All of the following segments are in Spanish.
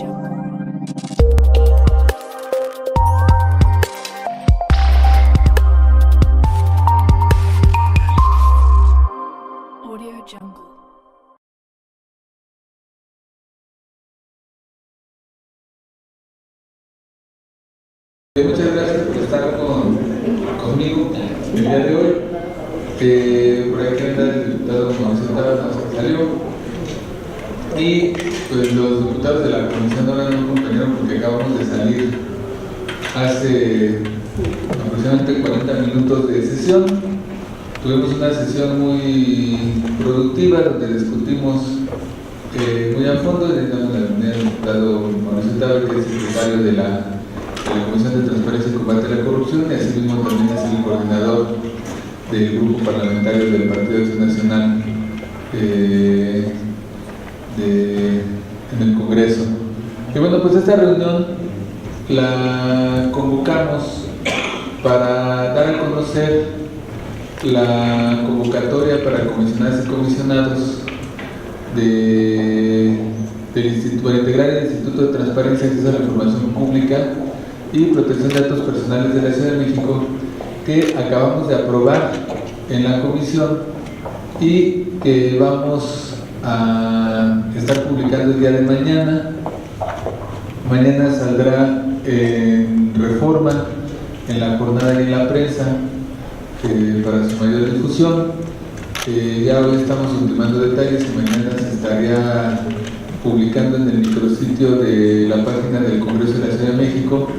Audio Jungle. Muchas gracias por estar conmigo el día de hoy. Por ahí que anda el diputado Mauricio Tábara que salió. Y pues los diputados de la comisión ahora no acompañaron porque acabamos de salir hace aproximadamente 40 minutos de sesión. Tuvimos una sesión muy productiva donde discutimos muy a fondo. Le damos la bienvenida al diputado Mauricio Tábara, que es secretario de la Comisión de Transparencia y Combate a la Corrupción, y asimismo también es el coordinador del grupo parlamentario del Partido Acción Nacional en el Congreso. Y bueno, pues esta reunión la convocamos para dar a conocer la convocatoria para comisionadas y comisionados para integrar el Instituto de Transparencia y Acceso a la Información Pública y Protección de Datos Personales de la Ciudad de México, que acabamos de aprobar en la comisión y que vamos a estar publicando el día de mañana. Mañana saldrá en Reforma, en la jornada y en la prensa, para su mayor difusión. Ya hoy estamos ultimando detalles y mañana se estaría publicando en el micrositio de la página del Congreso de la Ciudad de México.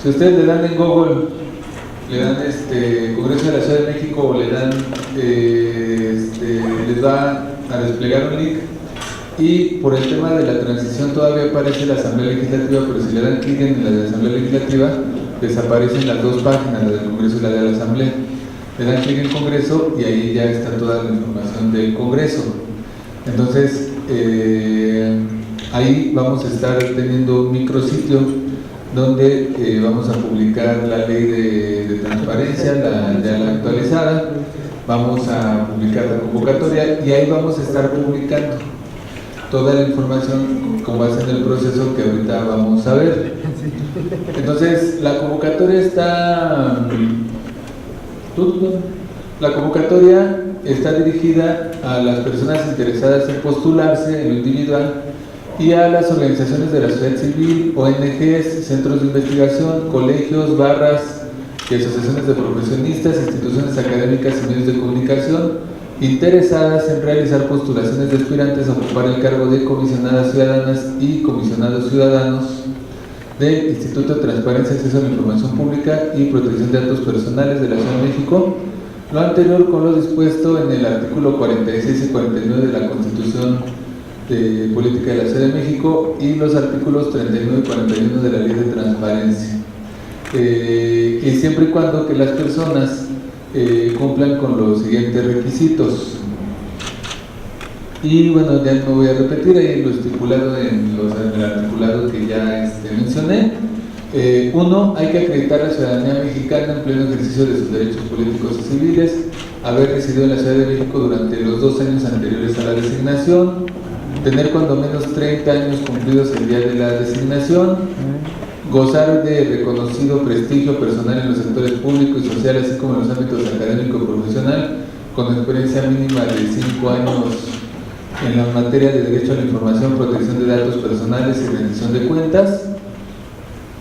Si ustedes le dan en Google, le dan Congreso de la Ciudad de México o le dan, les va a desplegar un link, y por el tema de la transición todavía aparece la Asamblea Legislativa, pero si le dan clic en la de Asamblea Legislativa, desaparecen las dos páginas, la del Congreso y la de la Asamblea. Le dan clic en Congreso y ahí ya está toda la información del Congreso. Entonces, ahí vamos a estar teniendo un micrositio donde vamos a publicar la ley de transparencia, ya la actualizada. Vamos a publicar la convocatoria y ahí vamos a estar publicando toda la información con base en el proceso que ahorita vamos a ver. Entonces, la convocatoria está dirigida a las personas interesadas en postularse en lo individual y a las organizaciones de la sociedad civil, ONGs, centros de investigación, colegios, barras y asociaciones de profesionistas, instituciones académicas y medios de comunicación interesadas en realizar postulaciones de aspirantes a ocupar el cargo de comisionadas ciudadanas y comisionados ciudadanos del Instituto de Transparencia, Acceso a la Información Pública y Protección de Datos Personales de la Ciudad de México. Lo anterior con lo dispuesto en el artículo 46 y 49 de la Constitución de Política de la Ciudad de México y los artículos 39 y 41 de la Ley de Transparencia. Y siempre y cuando que las personas cumplan con los siguientes requisitos. Y bueno, ya no voy a repetir ahí lo estipulado en el articulado que ya mencioné. Uno, hay que acreditar a la ciudadanía mexicana en pleno ejercicio de sus derechos políticos y civiles, haber residido en la Ciudad de México durante los 2 años anteriores a la designación, tener cuando menos 30 años cumplidos el día de la designación, gozar de reconocido prestigio personal en los sectores públicos y sociales, así como en los ámbitos académico y profesional, con experiencia mínima de 5 años en la materia de derecho a la información, protección de datos personales y rendición de cuentas,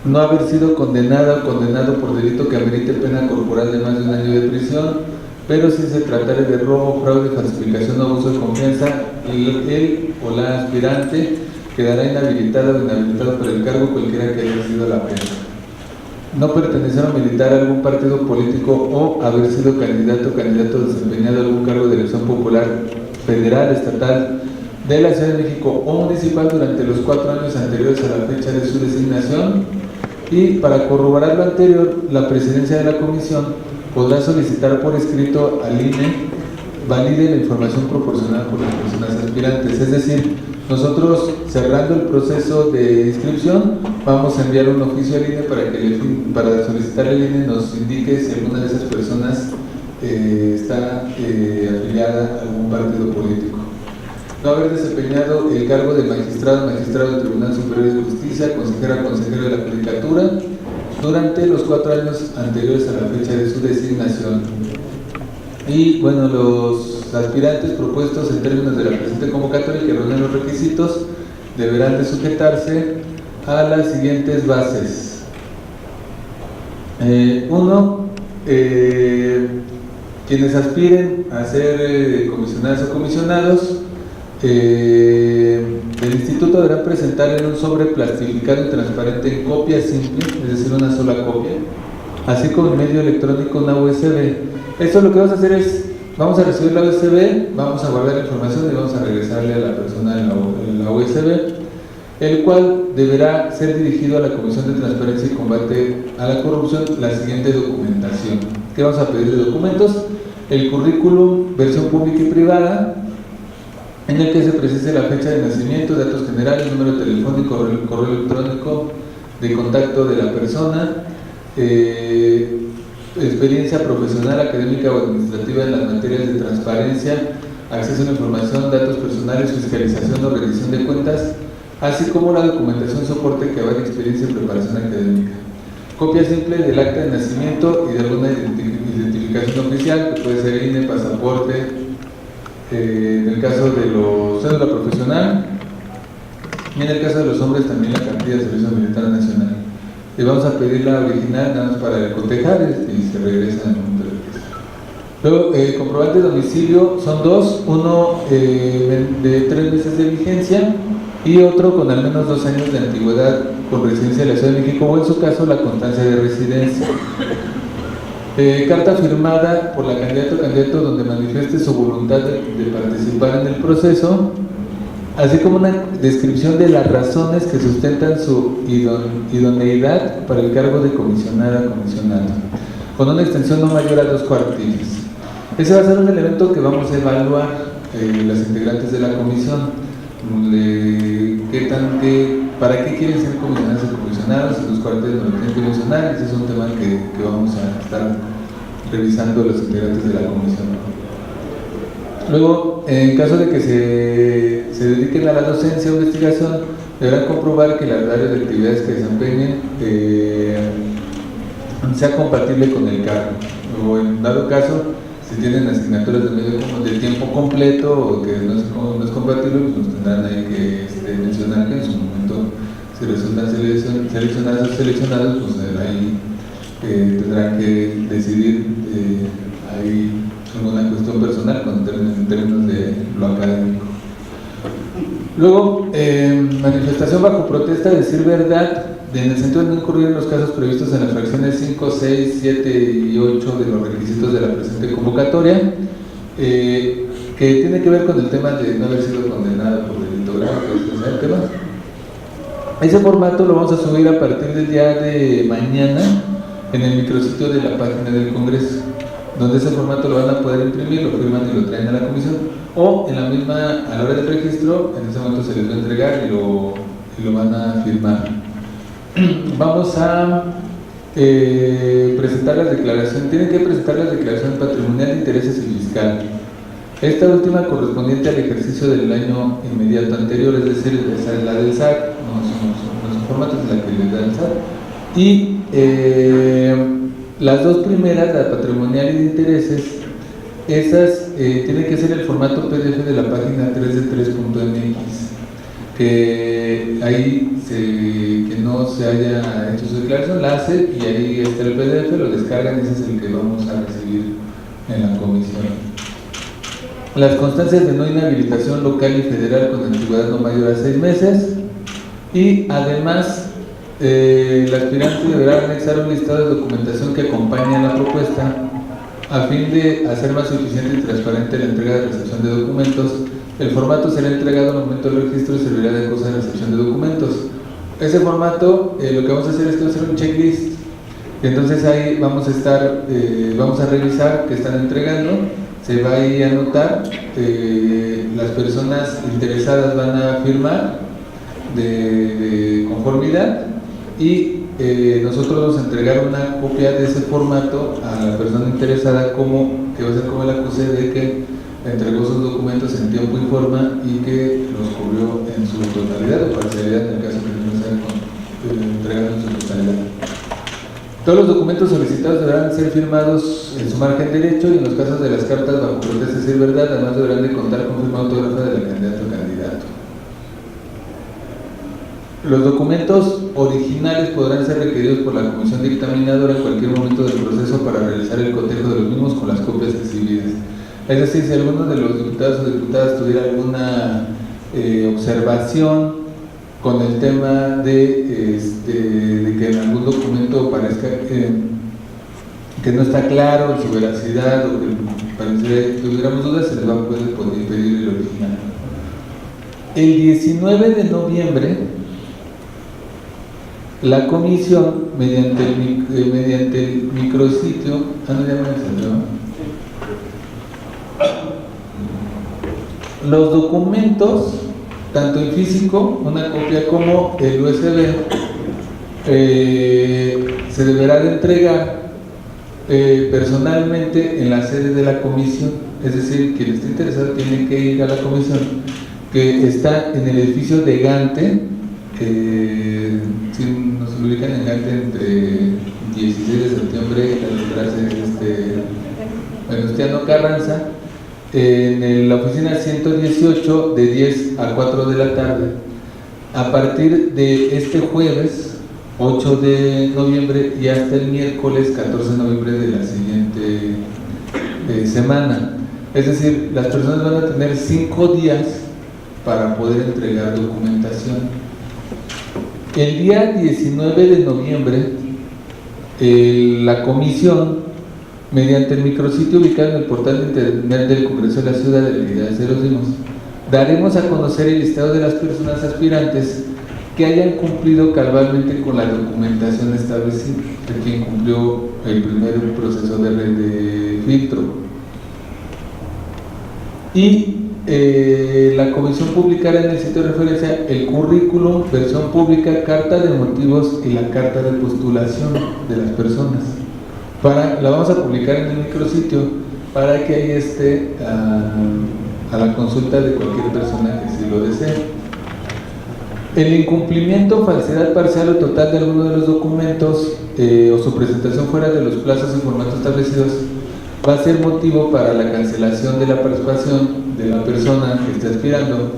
no haber sido condenada o condenado por delito que amerite pena corporal de más de 1 año de prisión, pero si se tratara de robo, fraude, falsificación o abuso de confianza, él o la aspirante quedará inhabilitado o inhabilitado por el cargo cualquiera que haya sido la pena. No pertenecer o militar a algún partido político o haber sido candidato o candidato desempeñado a algún cargo de elección popular federal, estatal, de la Ciudad de México o municipal durante los 4 años anteriores a la fecha de su designación. Y para corroborar lo anterior, la presidencia de la comisión podrá solicitar por escrito al INE valide la información proporcionada por las personas aspirantes. Es decir, nosotros, cerrando el proceso de inscripción, vamos a enviar un oficio al INE para solicitar al INE nos indique si alguna de esas personas está afiliada a algún partido político. no haber desempeñado el cargo de magistrado del Tribunal Superior de Justicia, consejero de la Judicatura, durante los 4 años anteriores a la fecha de su designación. Y bueno, los aspirantes propuestos en términos de la presente convocatoria que reúnen los requisitos deberán de sujetarse a las siguientes bases. Uno, quienes aspiren a ser comisionadas o comisionados del instituto deberán presentarle en un sobre plastificado y transparente en copia simple, es decir, una sola copia, así como en medio electrónico una USB. Esto lo que vamos a hacer es, vamos a recibir la USB, vamos a guardar la información y vamos a regresarle a la persona en la USB, el cual deberá ser dirigido a la Comisión de Transparencia y Combate a la Corrupción la siguiente documentación. ¿Qué vamos a pedir de documentos? El currículum, versión pública y privada, en el que se precise la fecha de nacimiento, datos generales, número telefónico, correo electrónico de contacto de la persona, experiencia profesional, académica o administrativa en las materias de transparencia, acceso a la información, datos personales, fiscalización o rendición de cuentas, así como la documentación soporte que avale experiencia y preparación académica. Copia simple del acta de nacimiento y de alguna identificación oficial, que puede ser INE, pasaporte, en el caso de los cédula profesional, y en el caso de los hombres también la cartilla de Servicio Militar Nacional. Y vamos a pedir la original nada más para cotejar y se regresa en un permiso. Luego, comprobante de domicilio son dos, uno de 3 meses de vigencia y otro con al menos 2 años de antigüedad con residencia en la Ciudad de México o en su caso la constancia de residencia. Carta firmada por la candidata o candidato donde manifieste su voluntad de participar en el proceso, así como una descripción de las razones que sustentan su idoneidad para el cargo de comisionada o comisionado, con una extensión no mayor a 2 cuartillas. Ese va a ser un elemento que vamos a evaluar las integrantes de la comisión. ¿Para qué quieren ser comisionadas o comisionados? En los cuartillas no lo tienen que mencionar. Ese es un tema que vamos a estar revisando los integrantes de la comisión. Luego, en caso de que se dediquen a la docencia o investigación, deberán comprobar que el área de actividades que desempeñen sea compatible con el cargo. O en dado caso, si tienen asignaturas de tiempo completo o que no es compatible, pues nos tendrán ahí que mencionar que en su momento, si resultan seleccionados, pues ahí tendrán que decidir ahí alguna cuestión personal en términos de lo académico. Luego, manifestación bajo protesta de decir verdad, en el sentido de no incurrir en los casos previstos en las fracciones 5, 6, 7 y 8 de los requisitos de la presente convocatoria, que tiene que ver con el tema de no haber sido condenado por delito grave, que es el tema. Ese formato lo vamos a subir a partir del día de mañana en el micrositio de la página del Congreso, donde ese formato lo van a poder imprimir, lo firman y lo traen a la comisión, o en la misma, a la hora del registro, en ese momento se les va a entregar y lo van a firmar. Vamos a presentar las declaraciones, tienen que presentar las declaraciones patrimonial, de intereses y fiscal. Esta última correspondiente al ejercicio del año inmediato anterior, es decir, esa es la del SAT, no son formatos, es la que les da el SAT. Y las dos primeras, la patrimonial y de intereses, esas tienen que ser el formato PDF de la página 3d3.mx, que ahí que no se haya hecho su declaración, la hace y ahí está el PDF, lo descargan y ese es el que vamos a recibir en la comisión. Las constancias de no inhabilitación local y federal con antigüedad no mayor a 6 meses y además el aspirante deberá anexar un listado de documentación que acompañe a la propuesta a fin de hacer más eficiente y transparente la entrega de recepción de documentos. El formato será entregado al momento del registro y servirá de cosa de recepción de documentos. Ese formato, lo que vamos a hacer es que va a ser un checklist. Entonces ahí vamos a estar, vamos a revisar qué están entregando, se va a ir a anotar, las personas interesadas van a firmar de conformidad y nosotros vamos a entregar una copia de ese formato a la persona interesada, que va a ser como el acuse de que entregó sus documentos en tiempo y forma y que los cubrió en su totalidad o parcialidad en el caso que no se haya entregado en su totalidad. Todos los documentos solicitados deberán ser firmados en su margen derecho y en los casos de las cartas bajo protesta de ser verdad, además deberán de contar con firma autógrafa de la candidata o candidato. Los documentos originales podrán ser requeridos por la comisión dictaminadora en cualquier momento del proceso para realizar el cotejo de los mismos con las copias exhibidas. Es decir, si alguno de los diputados o diputadas tuviera alguna observación con el tema de que en algún documento parezca que no está claro su veracidad o que pareciera que tuviéramos dudas, se les va a poder pedir el original. El 19 de noviembre, la comisión, mediante el micrositio, los documentos, tanto en físico, una copia como el USB, se deberá de entregar personalmente en la sede de la comisión. Es decir, quien esté interesado tiene que ir a la comisión, que está en el edificio de Gante, si nos ubican en Gante entre 16 de septiembre y la Venustiano Carranza, en la oficina 118 de 10 a 4 de la tarde. A partir de este jueves 8 de noviembre y hasta el miércoles 14 de noviembre de la siguiente semana. Es decir, las personas van a tener 5 días para poder entregar documentación. El día 19 de noviembre, la comisión, mediante el micrositio ubicado en el portal de internet del Congreso de la Ciudad de la Idea de los Dimos, daremos a conocer el listado de las personas aspirantes que hayan cumplido cabalmente con la documentación establecida, de quien cumplió el primer proceso de filtro. Y la comisión publicará en el sitio de referencia el currículum, versión pública, carta de motivos y la carta de postulación de las personas. La vamos a publicar en el micrositio para que ahí esté a la consulta de cualquier persona que sí lo desee. El incumplimiento, falsedad parcial o total de alguno de los documentos o su presentación fuera de los plazos y formatos establecidos va a ser motivo para la cancelación de la participación de la persona que está aspirando,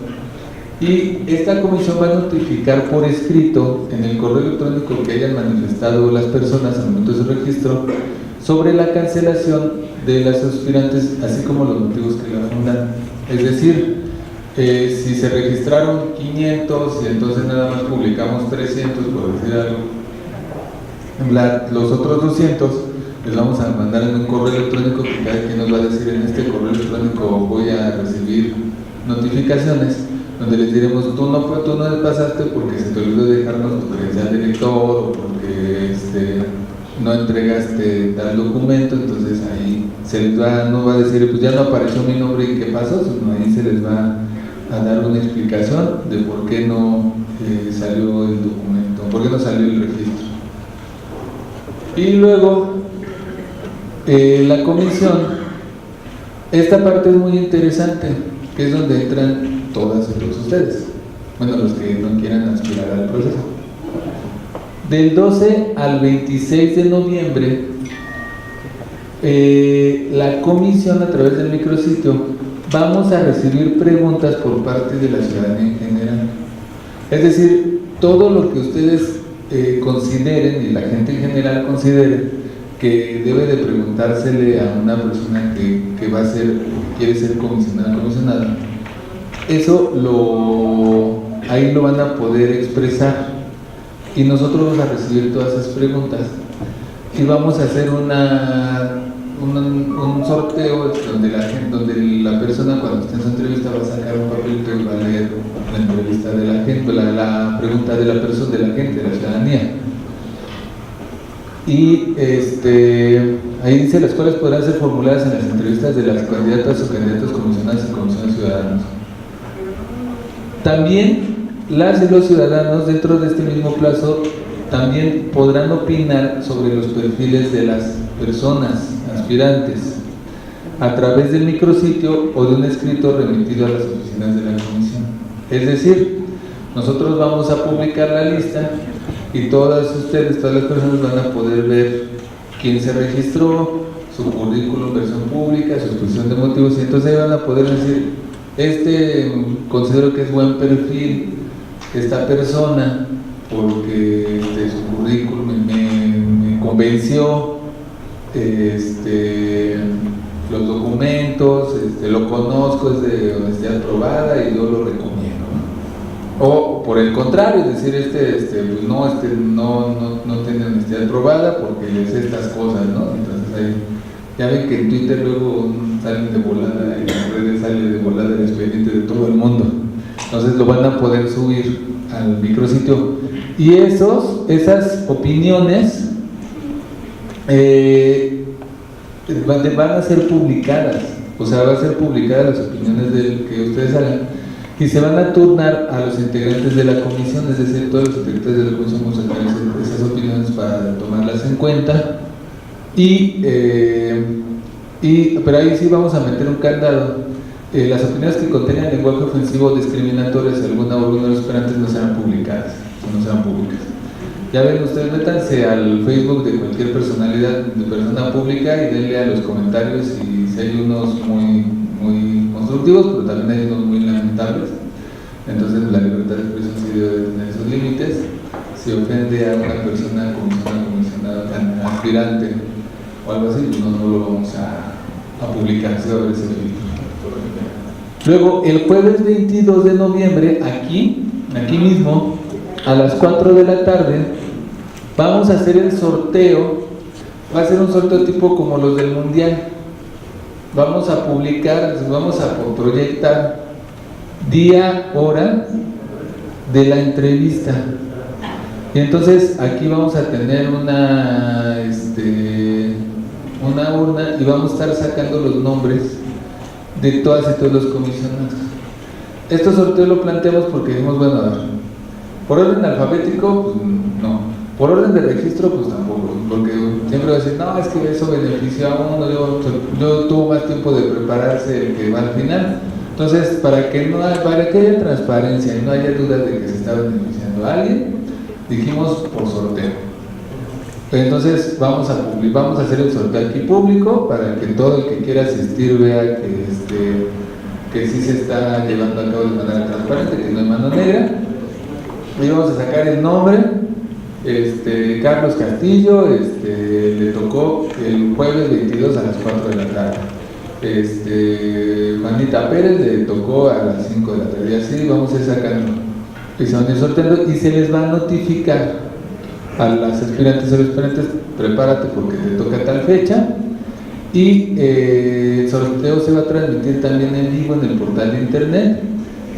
y esta comisión va a notificar por escrito en el correo electrónico que hayan manifestado las personas al momento de su registro sobre la cancelación de las aspirantes, así como los motivos que la fundan. Es decir, si se registraron 500 y entonces nada más publicamos 300, por decir algo, los otros 200 les vamos a mandar en un correo electrónico que cada quien nos va a decir: en este correo electrónico voy a recibir notificaciones, donde les diremos: tú no pasaste porque se te olvidó dejarnos tu credencial de lector o porque no entregaste tal documento. Entonces ahí se les no va a decir pues ya no apareció mi nombre y qué pasó, sino ahí se les va a dar una explicación de por qué no salió el documento, por qué no salió el registro. Y luego la comisión, esta parte es muy interesante, que es donde entran todas y todos ustedes, bueno, los que no quieran aspirar al proceso. Del 12 al 26 de noviembre, la comisión, a través del micrositio, vamos a recibir preguntas por parte de la ciudadanía en general. Es decir, todo lo que ustedes consideren y la gente en general considere que debe de preguntársele a una persona que quiere ser comisionada, eso ahí lo van a poder expresar, y nosotros vamos a recibir todas esas preguntas y vamos a hacer un sorteo donde la persona, cuando esté en su entrevista, va a sacar un papelito y va a leer la entrevista de la gente, la pregunta de la persona, de la gente, de la ciudadanía. Y ahí dice: las cuales podrán ser formuladas en las entrevistas de las candidatas o candidatos comisionados y comisionados ciudadanos. También las y los ciudadanos, dentro de este mismo plazo, también podrán opinar sobre los perfiles de las personas aspirantes. a través del micrositio o de un escrito remitido a las oficinas de la comisión. Es decir, nosotros vamos a publicar la lista y todas ustedes, todas las personas van a poder ver quién se registró, su currículum, versión pública, su exposición de motivos, y entonces ahí van a poder decir, considero que es buen perfil esta persona porque de su currículum me convenció, los documentos, lo conozco, es de honestidad probada y yo lo recomiendo, ¿no? O por el contrario, es decir, pues no tiene honestidad probada porque es estas cosas, ¿no? Entonces ahí, ya ven que en Twitter luego salen de volada, en las redes sale de volada el expediente de todo el mundo, entonces lo van a poder subir al micrositio y esas opiniones van a ser publicadas, o sea, van a ser publicadas las opiniones que ustedes hagan y se van a turnar a los integrantes de la comisión, es decir, todos los integrantes de la comisión vamos a sacar esas opiniones para tomarlas en cuenta pero ahí sí vamos a meter un candado. Las opiniones que contengan lenguaje ofensivo o discriminatorio hacia alguna o algunos de los esperantes no serán publicadas, no serán públicas. Ya ven, ustedes métanse al Facebook de cualquier personalidad, de persona pública, y denle a los comentarios, y si hay unos muy constructivos, pero también hay unos muy lamentables. Entonces la libertad de expresión sí debe tener sus límites. Si ofende a una persona comisionada, tan aspirante o algo así, pues no lo vamos a publicar, se va a ver ese filtro. Luego, el jueves 22 de noviembre, aquí mismo, a las 4 de la tarde, vamos a hacer el sorteo. Va a ser un sorteo tipo como los del Mundial. Vamos a publicar, vamos a proyectar día, hora de la entrevista. Y entonces aquí vamos a tener una urna y vamos a estar sacando los nombres de todas y todos los comisionados. Este sorteo lo planteamos porque dijimos, bueno, por orden alfabético, pues no. Por orden de registro, pues tampoco. Porque siempre va a decir, no, es que eso beneficia a uno, yo tuvo más tiempo de prepararse el que va al final. Entonces, para que haya transparencia y no haya dudas de que se está beneficiando a alguien, dijimos por sorteo. Entonces vamos a hacer el sorteo aquí público para que todo el que quiera asistir vea que sí se está llevando a cabo de manera transparente, que no hay mano negra. Y vamos a sacar el nombre. Carlos Castillo le tocó el jueves 22 a las 4 de la tarde. Juanita Pérez le tocó a las 5 de la tarde. Y así vamos a ir sacando y se van a ir sorteando y se les va a notificar a las aspirantes o los aspirantes, prepárate porque te toca tal fecha. Y el sorteo se va a transmitir también en vivo en el portal de internet.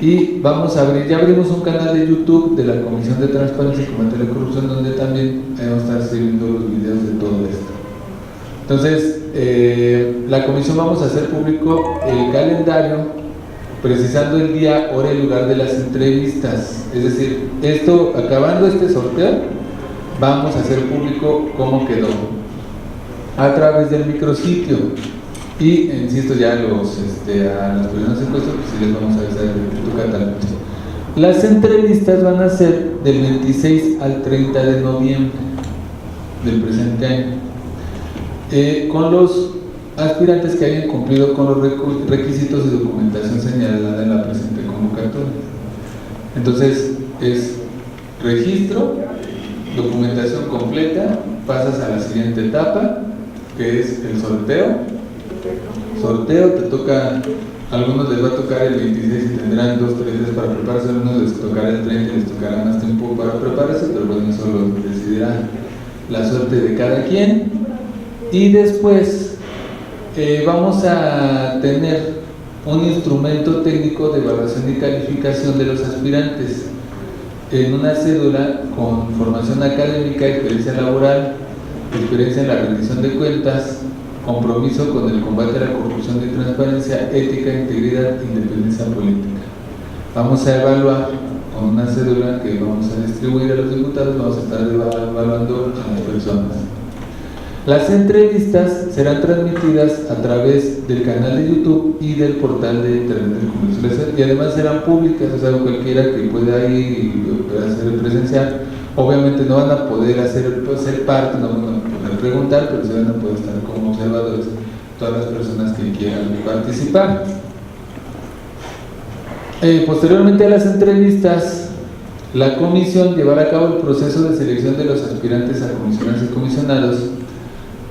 Y ya abrimos un canal de YouTube de la Comisión de Transparencia y Combate a la Corrupción, donde también vamos a estar subiendo los videos de todo esto. Entonces, la comisión vamos a hacer público el calendario, precisando el día, hora y lugar de las entrevistas. Es decir, acabando este sorteo, vamos a hacer público cómo quedó a través del micrositio. Y insisto, ya a las personas encuestas, pues sí les vamos a avisar de tu catálogo. Las entrevistas van a ser del 26 al 30 de noviembre del presente año, con los aspirantes que hayan cumplido con los requisitos de documentación señalada en la presente convocatoria. Entonces, es registro, documentación completa, pasas a la siguiente etapa, que es el sorteo. Te toca, a algunos les va a tocar el 26 y tendrán 2 o 3 días para prepararse, a algunos les tocará el 30 y les tocará más tiempo para prepararse, pero bueno, eso lo decidirá la suerte de cada quien. Y después vamos a tener un instrumento técnico de evaluación y calificación de los aspirantes en una cédula con formación académica, experiencia laboral, experiencia en la rendición de cuentas, compromiso con el combate a la corrupción y transparencia, ética, integridad e independencia política. Vamos a evaluar con una cédula que vamos a distribuir a los diputados, vamos a estar evaluando a las personas. Las entrevistas serán transmitidas a través del canal de YouTube y del portal de Internet del Congreso, y además serán públicas, o sea, cualquiera que pueda ir y pueda hacer presencial. Obviamente no van a poder ser parte, no van a poder preguntar, pero sí van a poder estar como observadores todas las personas que quieran participar. Posteriormente a las entrevistas, la comisión llevará a cabo el proceso de selección de los aspirantes a comisionados y comisionados,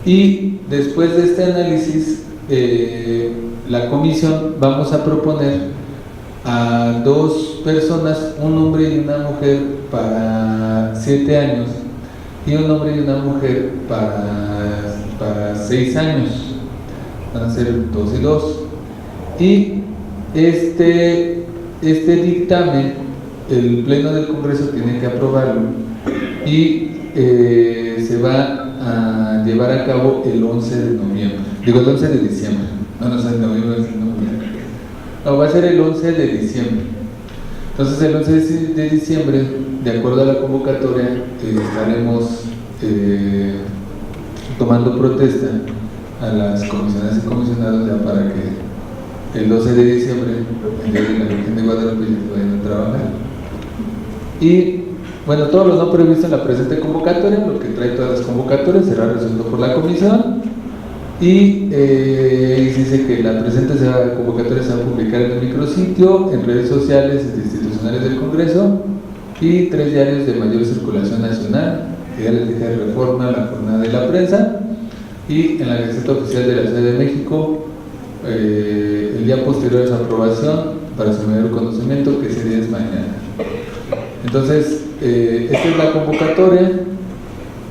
y después de este análisis, la comisión vamos a proponer a 2 personas, un hombre y una mujer para 7 años y un hombre y una mujer para 6 años. Van a ser 2 y 2. Y este dictamen el Pleno del Congreso tiene que aprobarlo y se va a llevar a cabo el 11 de noviembre. Digo, el 11 de diciembre. No sé, noviembre, no, va a ser el 11 de diciembre. Entonces, el 11 de diciembre, de acuerdo a la convocatoria, estaremos tomando protesta a las comisionadas y comisionados ya para que el 12 de diciembre, el día de la Virgen de Guadalupe, vayan a trabajar. Y bueno, todo lo no previsto en la presente convocatoria, lo que trae todas las convocatorias, será resuelto por la comisión. Y dice que la presente convocatoria se va a publicar en el micrositio, en redes sociales institucionales del Congreso y 3 diarios de mayor circulación nacional, que ya les dije: Reforma, La Jornada de la Prensa, y en la Gaceta Oficial de la Ciudad de México el día posterior a su aprobación, para su mayor conocimiento, que ese día es mañana. Entonces, esta es la convocatoria.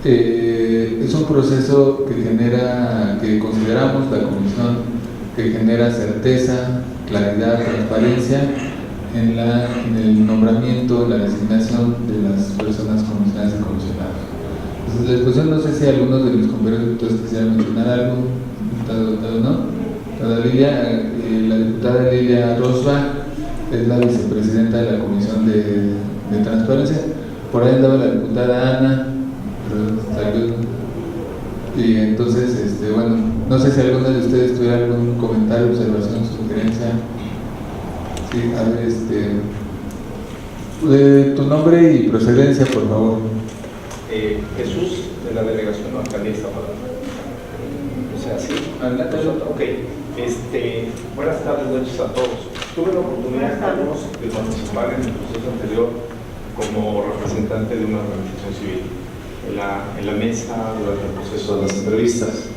Es un proceso que consideramos, la comisión, que genera certeza, claridad, transparencia en el nombramiento, en la designación de las personas comisionadas y comisionados. Entonces, la discusión, no sé si algunos de mis compañeros diputados quisieran mencionar algo. Diputado, ¿no? La diputada Lilia Rosbach es la vicepresidenta de la Comisión de Transparencia. Por ahí andaba la diputada Ana, y entonces, bueno, no sé si alguno de ustedes tuviera algún comentario, observación, sugerencia. Sí, a ver, tu nombre y procedencia, por favor. Jesús, de la delegación no alcaldía Iztapalapa. O sea, sí. Adelante. Ok. Buenas tardes, noches a todos. Tuve la oportunidad, Carlos, de participar en el proceso anterior como representante de una organización civil en la mesa durante el proceso de las entrevistas.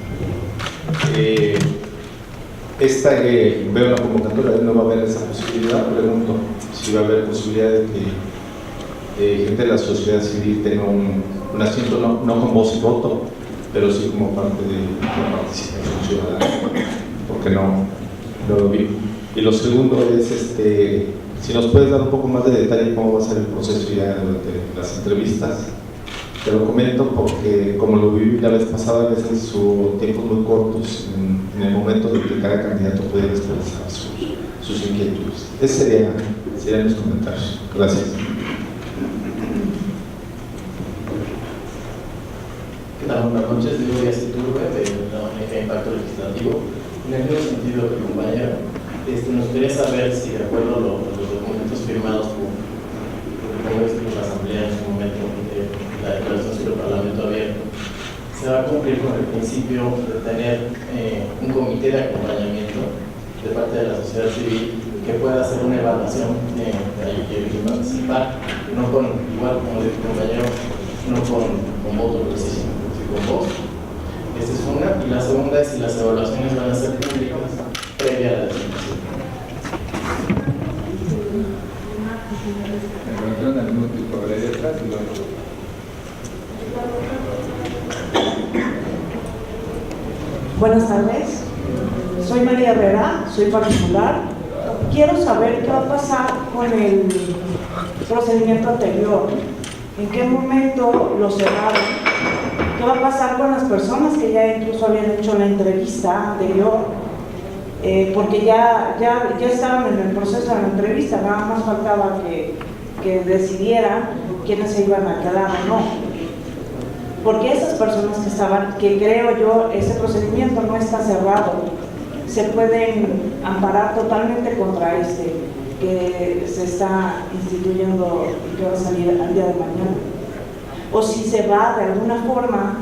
Veo la convocatoria, no va a haber esa posibilidad. Pregunto si va a haber posibilidad de que gente de la sociedad civil tenga un asiento, no con voz y voto, pero sí como parte de la participación ciudadana, porque no lo vi. Y lo segundo es, si nos puedes dar un poco más de detalle cómo va a ser el proceso ya durante las entrevistas. Te lo comento porque, como lo viví la vez pasada, a veces su tiempos muy cortos en el momento de que cada candidato pudiera expresar sus inquietudes. Esos serían los comentarios. Gracias. ¿Qué tal? Buenas noches. Diego Díaz Iturbe, de la ONG Impacto Legislativo. En el mismo sentido que el compañero, nos gustaría saber si, de acuerdo a los documentos firmados por el Congreso y la Asamblea en su momento, la declaración sobre el Parlamento abierto, se va a cumplir con el principio de tener un comité de acompañamiento de parte de la sociedad civil que pueda hacer una evaluación de ahí que participar, no igual como dijo el compañero, no con voto preciso, sino con voz. Esta es una, y la segunda es si las evaluaciones van a ser públicas previa a la designación. Buenas tardes, soy María Herrera, soy particular. Quiero saber qué va a pasar con el procedimiento anterior, en qué momento lo cerraron, qué va a pasar con las personas que ya incluso habían hecho la entrevista anterior, porque ya estaban en el proceso de la entrevista, nada más faltaba que decidieran quiénes se iban a quedar o no. porque esas personas que estaban, que creo yo, ese procedimiento no está cerrado, se pueden amparar totalmente contra que se está instituyendo y que va a salir al día de mañana. O si se va de alguna forma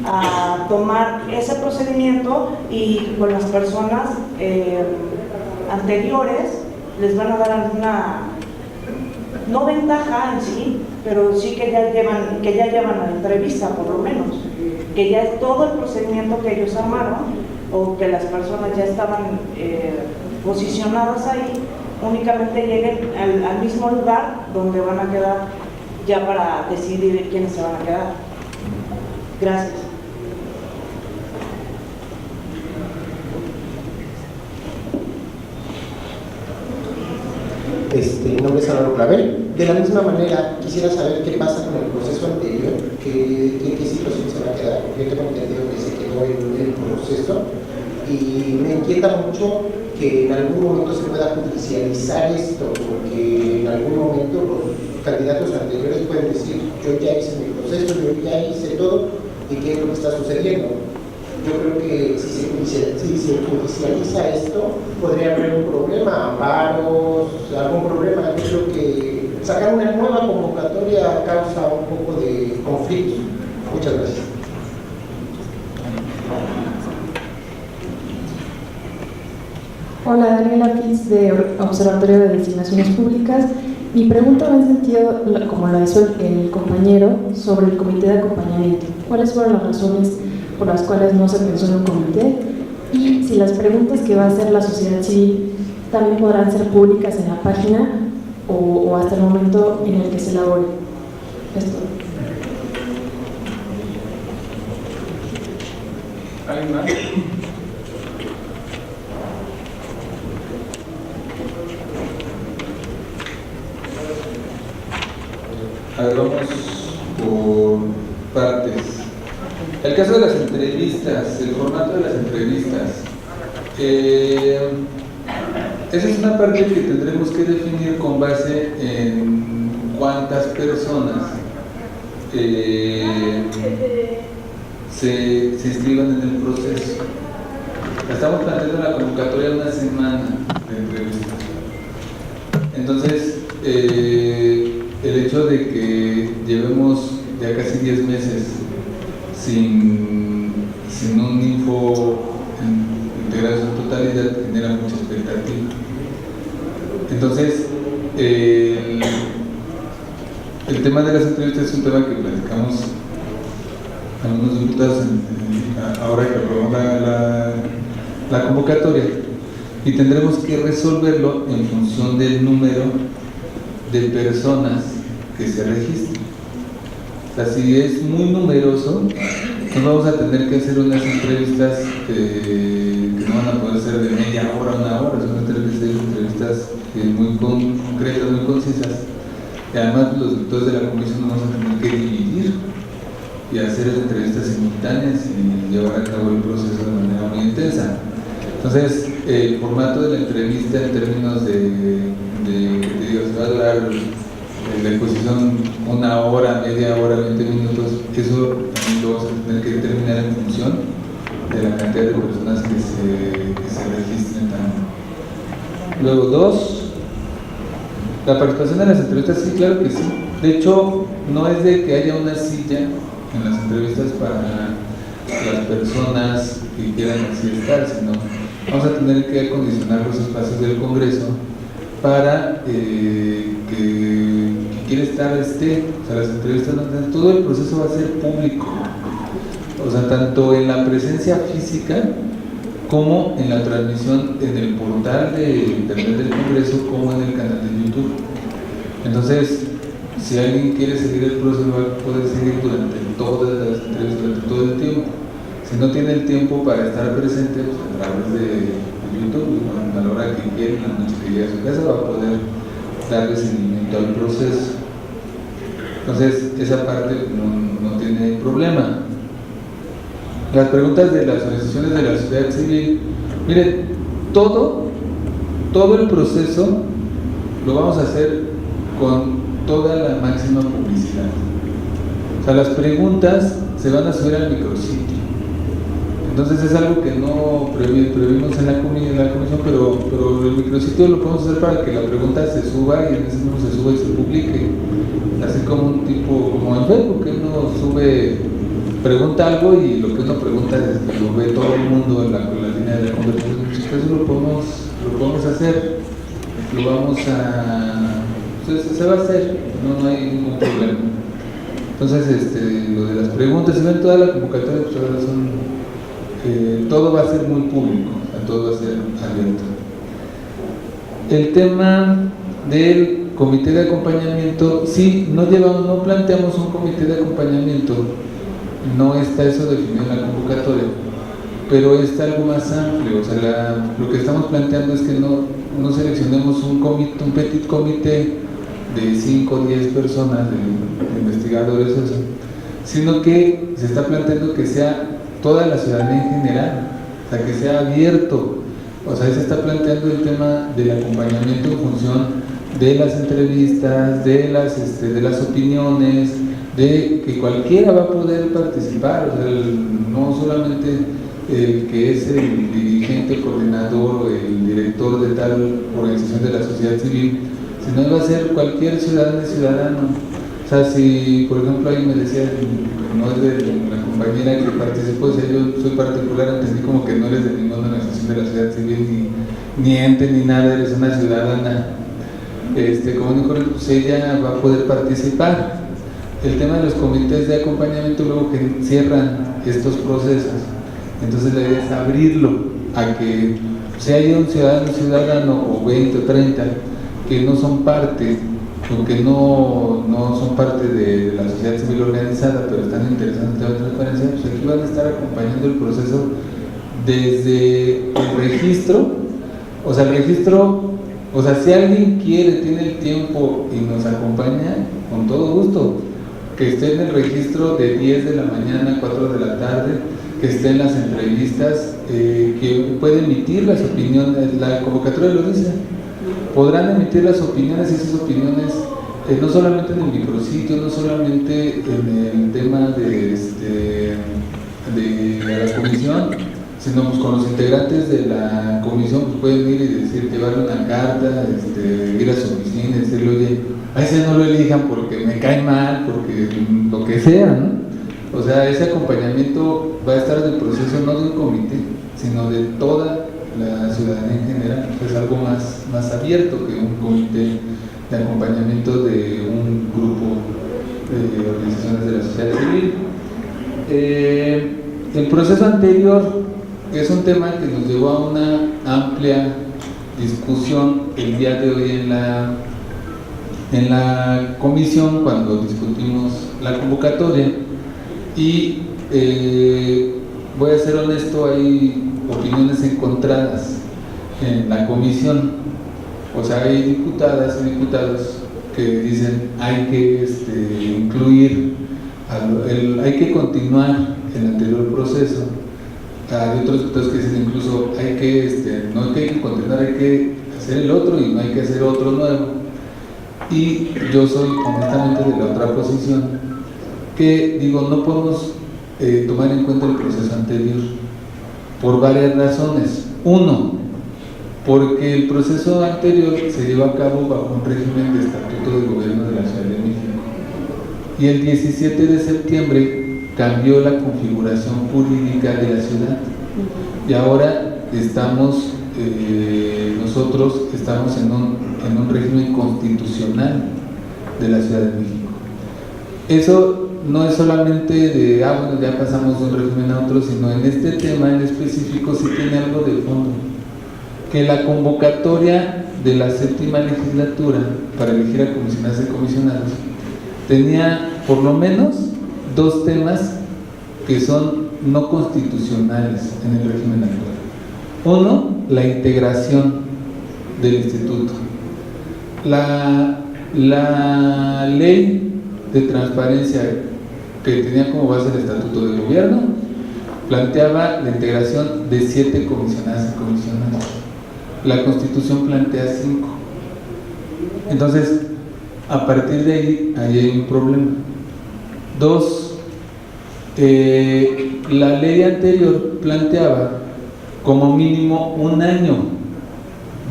a tomar ese procedimiento y con las personas anteriores les van a dar alguna, no ventaja en sí, pero sí que ya llevan la entrevista por lo menos, que ya es todo el procedimiento que ellos armaron o que las personas ya estaban posicionadas ahí, únicamente lleguen al mismo lugar donde van a quedar ya para decidir quiénes se van a quedar. Gracias. Mi nombre es Álvaro Clavel. De la misma manera, quisiera saber qué pasa con el proceso anterior, qué situación se va a quedar. Yo tengo entendido que se quedó el proceso y me inquieta mucho que en algún momento se pueda judicializar esto, porque en algún momento los candidatos anteriores pueden decir: yo ya hice mi proceso, yo ya hice todo, y qué es lo que está sucediendo. Yo creo que si se judicializa esto, podría haber un problema, amparos, algún problema. Yo creo que sacar una nueva convocatoria causa un poco de conflicto. Muchas gracias. Hola, Daniela Pitts de Observatorio de Designaciones Públicas. Mi pregunta va en sentido, como lo hizo el compañero, sobre el comité de acompañamiento. ¿Cuáles fueron las razones por las cuales no se pensó en un comité? Y si las preguntas que va a hacer la sociedad civil también podrán ser públicas en la página o hasta el momento en el que se elabore esto. ¿Alguien más? A ver, vamos por partes. El caso de las entrevistas, el formato de las entrevistas. Esa es una parte que tendremos que definir con base en cuántas personas se inscriban en el proceso. Estamos planteando la convocatoria de una semana de entrevistas. Entonces, el hecho de que llevemos ya casi 10 meses sin un info integrado en su totalidad genera mucha expectativa. Entonces, el tema de las entrevistas es un tema que platicamos algunos diputados ahora que aprobamos la convocatoria, y tendremos que resolverlo en función del número de personas que se registren. O sea, si es muy numeroso, nos vamos a tener que hacer unas entrevistas que no van a poder ser de media hora a una hora, son entrevistas muy concretas, muy concisas, y además los diputados de la comisión nos vamos a tener que dividir y hacer entrevistas simultáneas y llevar a cabo el proceso de manera muy intensa. Entonces, el formato de la entrevista en términos de se va a durar la exposición 1 hora, media hora, 20 minutos, eso también lo vamos a tener que determinar en función de la cantidad de personas que se registren también. Luego, 2, la participación en las entrevistas, sí, claro que sí. De hecho, no es de que haya una silla en las entrevistas para las personas que quieran así estar, sino vamos a tener que acondicionar los espacios del Congreso para que quiere estar o sea, las entrevistas, todo el proceso va a ser público, o sea, tanto en la presencia física como en la transmisión en el portal de internet del Congreso, como en el canal de YouTube. Entonces, si alguien quiere seguir el proceso, va a poder seguir durante todas las entrevistas, durante todo el tiempo. Si no tiene el tiempo para estar presente, pues a través de YouTube, a la hora que quiera, en la noche que llegue a su casa, va a poder darle seguimiento al proceso. Entonces, esa parte no tiene problema. Las preguntas de las organizaciones de la sociedad civil, miren, todo el proceso lo vamos a hacer con toda la máxima publicidad. O sea, las preguntas se van a subir al micrositio. Entonces es algo que no previmos en la comisión, pero el micrositio lo podemos hacer para que la pregunta se suba y en ese momento se suba y se publique. Así como un tipo, como en Facebook, que uno sube, pregunta algo y lo que uno pregunta es, lo ve todo el mundo en la línea de la conversación. Eso lo podemos hacer, lo vamos a... Entonces, se va a hacer, no hay ningún problema. Entonces, lo de las preguntas, si ven toda la convocatoria, pues ahora son... todo va a ser muy público, todo va a ser abierto. El tema del comité de acompañamiento, sí, no planteamos un comité de acompañamiento, no está eso definido en la convocatoria, pero está algo más amplio. O sea, lo que estamos planteando es que no seleccionemos un petit comité de 5 o 10 personas, de investigadores, eso, sino que se está planteando que sea toda la ciudadanía en general, o sea, que sea abierto. O sea, se está planteando el tema del acompañamiento en función de las entrevistas, de las opiniones, de que cualquiera va a poder participar. O sea, no solamente el que es el dirigente, el coordinador o el director de tal organización de la sociedad civil, sino va a ser cualquier ciudadano. O sea, si por ejemplo ahí me decía, no es de la compañera que participó, o sea, yo soy particular, entendí como que no eres de ninguna organización de la sociedad civil, ni ente, ni nada, eres una ciudadana común y corriente, pues ella va a poder participar. El tema de los comités de acompañamiento, luego que cierran estos procesos, entonces la idea es abrirlo a que si hay un ciudadano o 20 o 30 que no son parte, o que no son parte de la sociedad civil organizada, pero están interesados en la transparencia, pues aquí van a estar acompañando el proceso desde el registro. O sea, el registro, o sea, si alguien quiere, tiene el tiempo y nos acompaña, con todo gusto, que esté en el registro de 10 de la mañana a 4 de la tarde, que esté en las entrevistas, que puede emitir las opiniones, la convocatoria lo dice, podrán emitir las opiniones, y esas opiniones no solamente en el micrositio, no solamente en el tema de la comisión, sino pues con los integrantes de la comisión, pues pueden ir y decir, llevarle una carta, ir a su oficina y decirle, oye, a ese no lo elijan porque me cae mal, porque lo que sea, ¿no? O sea, ese acompañamiento va a estar del proceso no de un comité, sino de toda la ciudadanía en general. Es algo más abierto que un comité de acompañamiento de un grupo de organizaciones de la sociedad civil. El proceso anterior es un tema que nos llevó a una amplia discusión el día de hoy en la comisión, cuando discutimos la convocatoria, y voy a ser honesto, hay opiniones encontradas en la comisión. O sea, hay diputadas y diputados que dicen hay que incluir, hay que continuar el anterior proceso. Hay otros diputados que dicen incluso hay que, no hay que continuar, hay que hacer el otro y no hay que hacer otro nuevo. Y yo soy honestamente de la otra posición, que digo, no podemos tomar en cuenta el proceso anterior por varias razones. Uno, porque el proceso anterior se llevó a cabo bajo un régimen de estatuto de gobierno de la Ciudad de México, y el 17 de septiembre cambió la configuración jurídica de la ciudad, y ahora nosotros estamos en un régimen constitucional de la Ciudad de México. Eso no es solamente de, bueno, ya pasamos de un régimen a otro, sino en este tema en específico sí tiene algo de fondo, que la convocatoria de la 7ª legislatura para elegir a comisionadas y comisionados tenía por lo menos 2 temas que son no constitucionales en el régimen actual. Uno, la integración del instituto. La ley de transparencia que tenía como base el estatuto de gobierno planteaba la integración de 7 comisionadas y comisionados. La Constitución plantea 5. Entonces, a partir de ahí hay un problema. Dos, la ley anterior planteaba como mínimo un año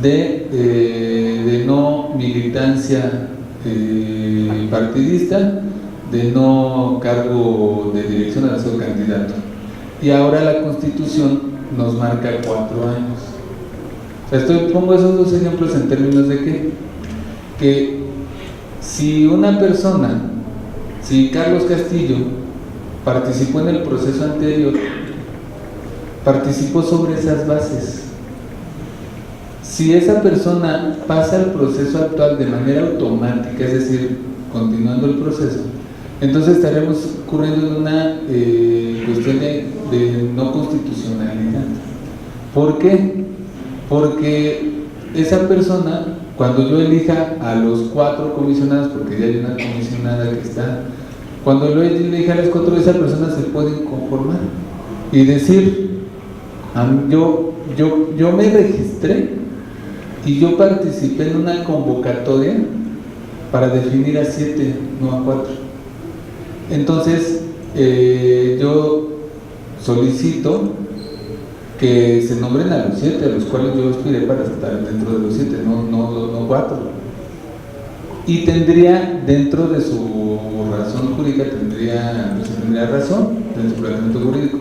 de no militancia partidista, de no cargo de dirección al ser candidato. Y ahora la Constitución nos marca 4 años. O sea, pongo esos dos ejemplos en términos de que si una persona, si Carlos Castillo participó en el proceso anterior, participó sobre esas bases. Si esa persona pasa al proceso actual de manera automática, es decir, continuando el proceso, entonces estaremos ocurriendo en una cuestión de no constitucionalidad. ¿Por qué? Porque esa persona, cuando yo elija a los 4 comisionados, porque ya hay una comisionada que está, cuando yo elija a los 4, esa persona se puede conformar y decir, yo me registré y yo participé en una convocatoria para definir a 7, no a 4. Entonces, yo solicito que se nombren a los 7, a los cuales yo aspiré para estar dentro de los 7, no 4. Y tendría, dentro de su razón jurídica, tendría razón en su planteamiento jurídico.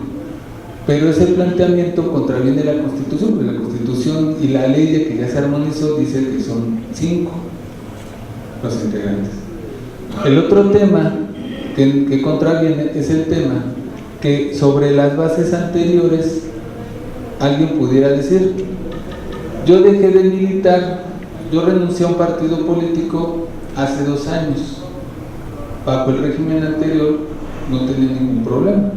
Pero ese planteamiento contraviene la Constitución, porque la Constitución y la ley de que ya se armonizó dice que son 5 los integrantes. El otro tema que contraviene es el tema que sobre las bases anteriores alguien pudiera decir, yo dejé de militar, yo renuncié a un partido político hace 2 años, bajo el régimen anterior no tenía ningún problema,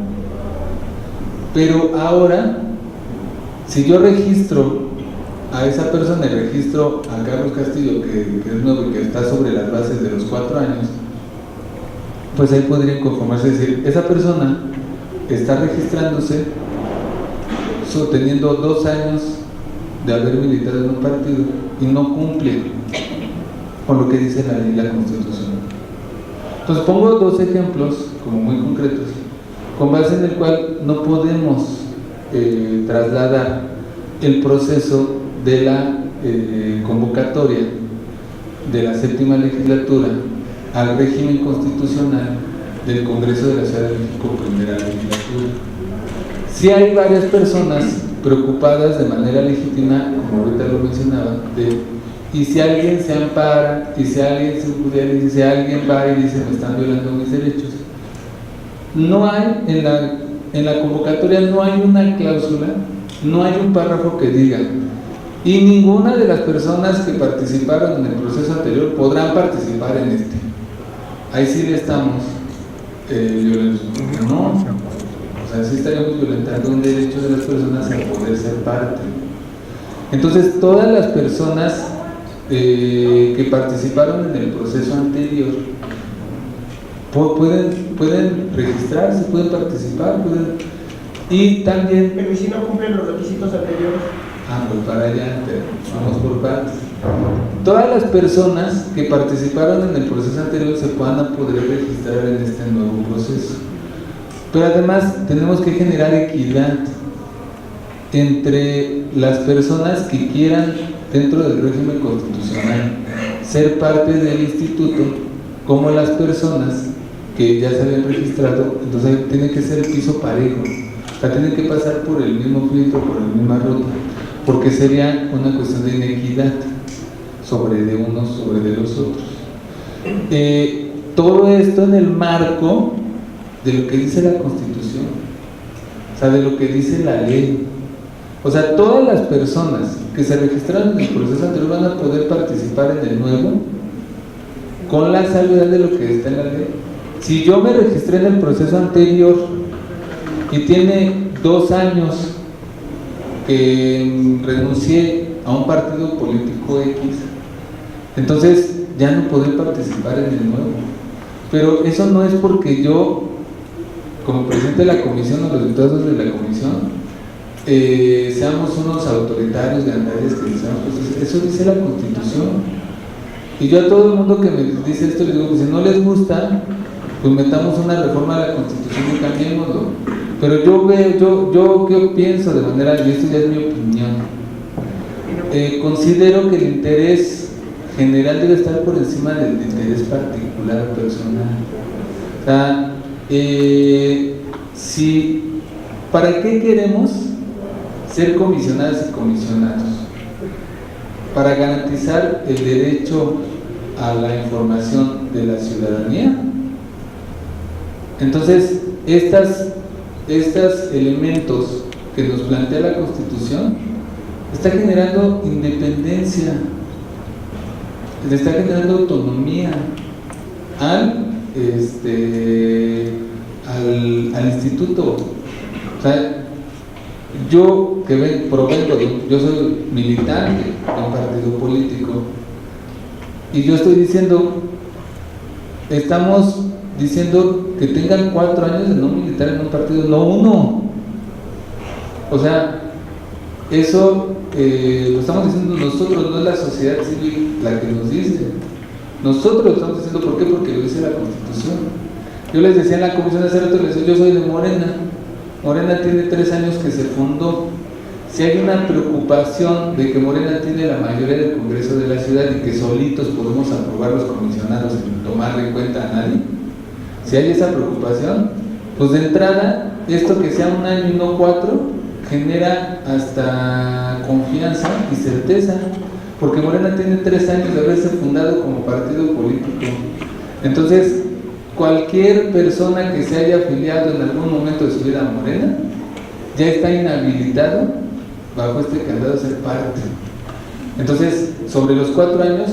pero ahora si yo registro a esa persona y registro a Carlos Castillo, que es nuevo y que está sobre las bases de los 4 años, pues ahí podrían conformarse, es decir, esa persona está registrándose teniendo 2 años de haber militado en un partido y no cumple con lo que dice la ley y la Constitución. Entonces pongo 2 ejemplos como muy concretos, con base en el cual no podemos trasladar el proceso de la convocatoria de la 7ª legislatura al régimen constitucional del Congreso de la Ciudad de México, primera legislatura. Sí hay varias personas preocupadas de manera legítima, como ahorita lo mencionaba, y si alguien se ampara, y si alguien se pudiera, y si alguien va y dice me están violando mis derechos, no hay en la convocatoria no hay una cláusula, no hay un párrafo que diga y ninguna de las personas que participaron en el proceso anterior podrán participar en este. Ahí sí le estamos violando. No, o sea, sí estaríamos violentando un derecho de las personas a poder ser parte. Entonces, todas las personas que participaron en el proceso anterior pueden registrarse, pueden participar, y también... Pero ¿y si no cumplen los requisitos anteriores? Pues para allá, vamos por partes. Todas las personas que participaron en el proceso anterior se van a poder registrar en este nuevo proceso. Pero además tenemos que generar equidad entre las personas que quieran, dentro del régimen constitucional, ser parte del instituto, como las personas que ya se habían registrado. Entonces tiene que ser el piso parejo, o sea, tienen que pasar por el mismo filtro, por la misma ruta, porque sería una cuestión de inequidad sobre de unos sobre de los otros. Todo esto en el marco de lo que dice la Constitución, o sea, de lo que dice la ley. O sea, todas las personas que se registraron en el proceso anterior van a poder participar en el nuevo con la salvedad de lo que está en la ley. Si yo me registré en el proceso anterior y tiene 2 años que renuncié a un partido político X, entonces ya no podré participar en el nuevo. Pero eso no es porque yo, como presidente de la comisión o los diputados de la comisión, seamos unos autoritarios, gandallas, que seamos, pues eso dice la Constitución. Y yo a todo el mundo que me dice esto les digo, pues si no les gusta, pues metamos una reforma a la Constitución y cambiémoslo. Pero yo ¿qué pienso de manera, y esto ya es mi opinión? Considero que el interés general debe estar por encima del interés particular o personal. O sea, ¿para qué queremos ser comisionadas y comisionados? Para garantizar el derecho a la información de la ciudadanía. Entonces, estos elementos que nos plantea la Constitución está generando independencia, le está generando autonomía al instituto. O sea, yo que yo soy militante de un partido político y yo estoy diciendo, estamos diciendo que tengan 4 años de no militar en un partido, no 1. O sea, eso lo estamos diciendo nosotros, no es la sociedad civil la que nos dice. Nosotros lo estamos diciendo, ¿por qué? Porque lo dice la Constitución. Yo les decía en la comisión de hace rato, les decía, yo soy de Morena. Morena tiene 3 años que se fundó. Si hay una preocupación de que Morena tiene la mayoría del Congreso de la ciudad y que solitos podemos aprobar los comisionados sin tomarle en cuenta a nadie, si hay esa preocupación, pues de entrada, esto que sea 1 año y no 4, genera hasta confianza y certeza, porque Morena tiene 3 años de haberse fundado como partido político. Entonces, cualquier persona que se haya afiliado en algún momento de su vida a Morena, ya está inhabilitado bajo este candado a ser parte. Entonces, sobre los 4 años,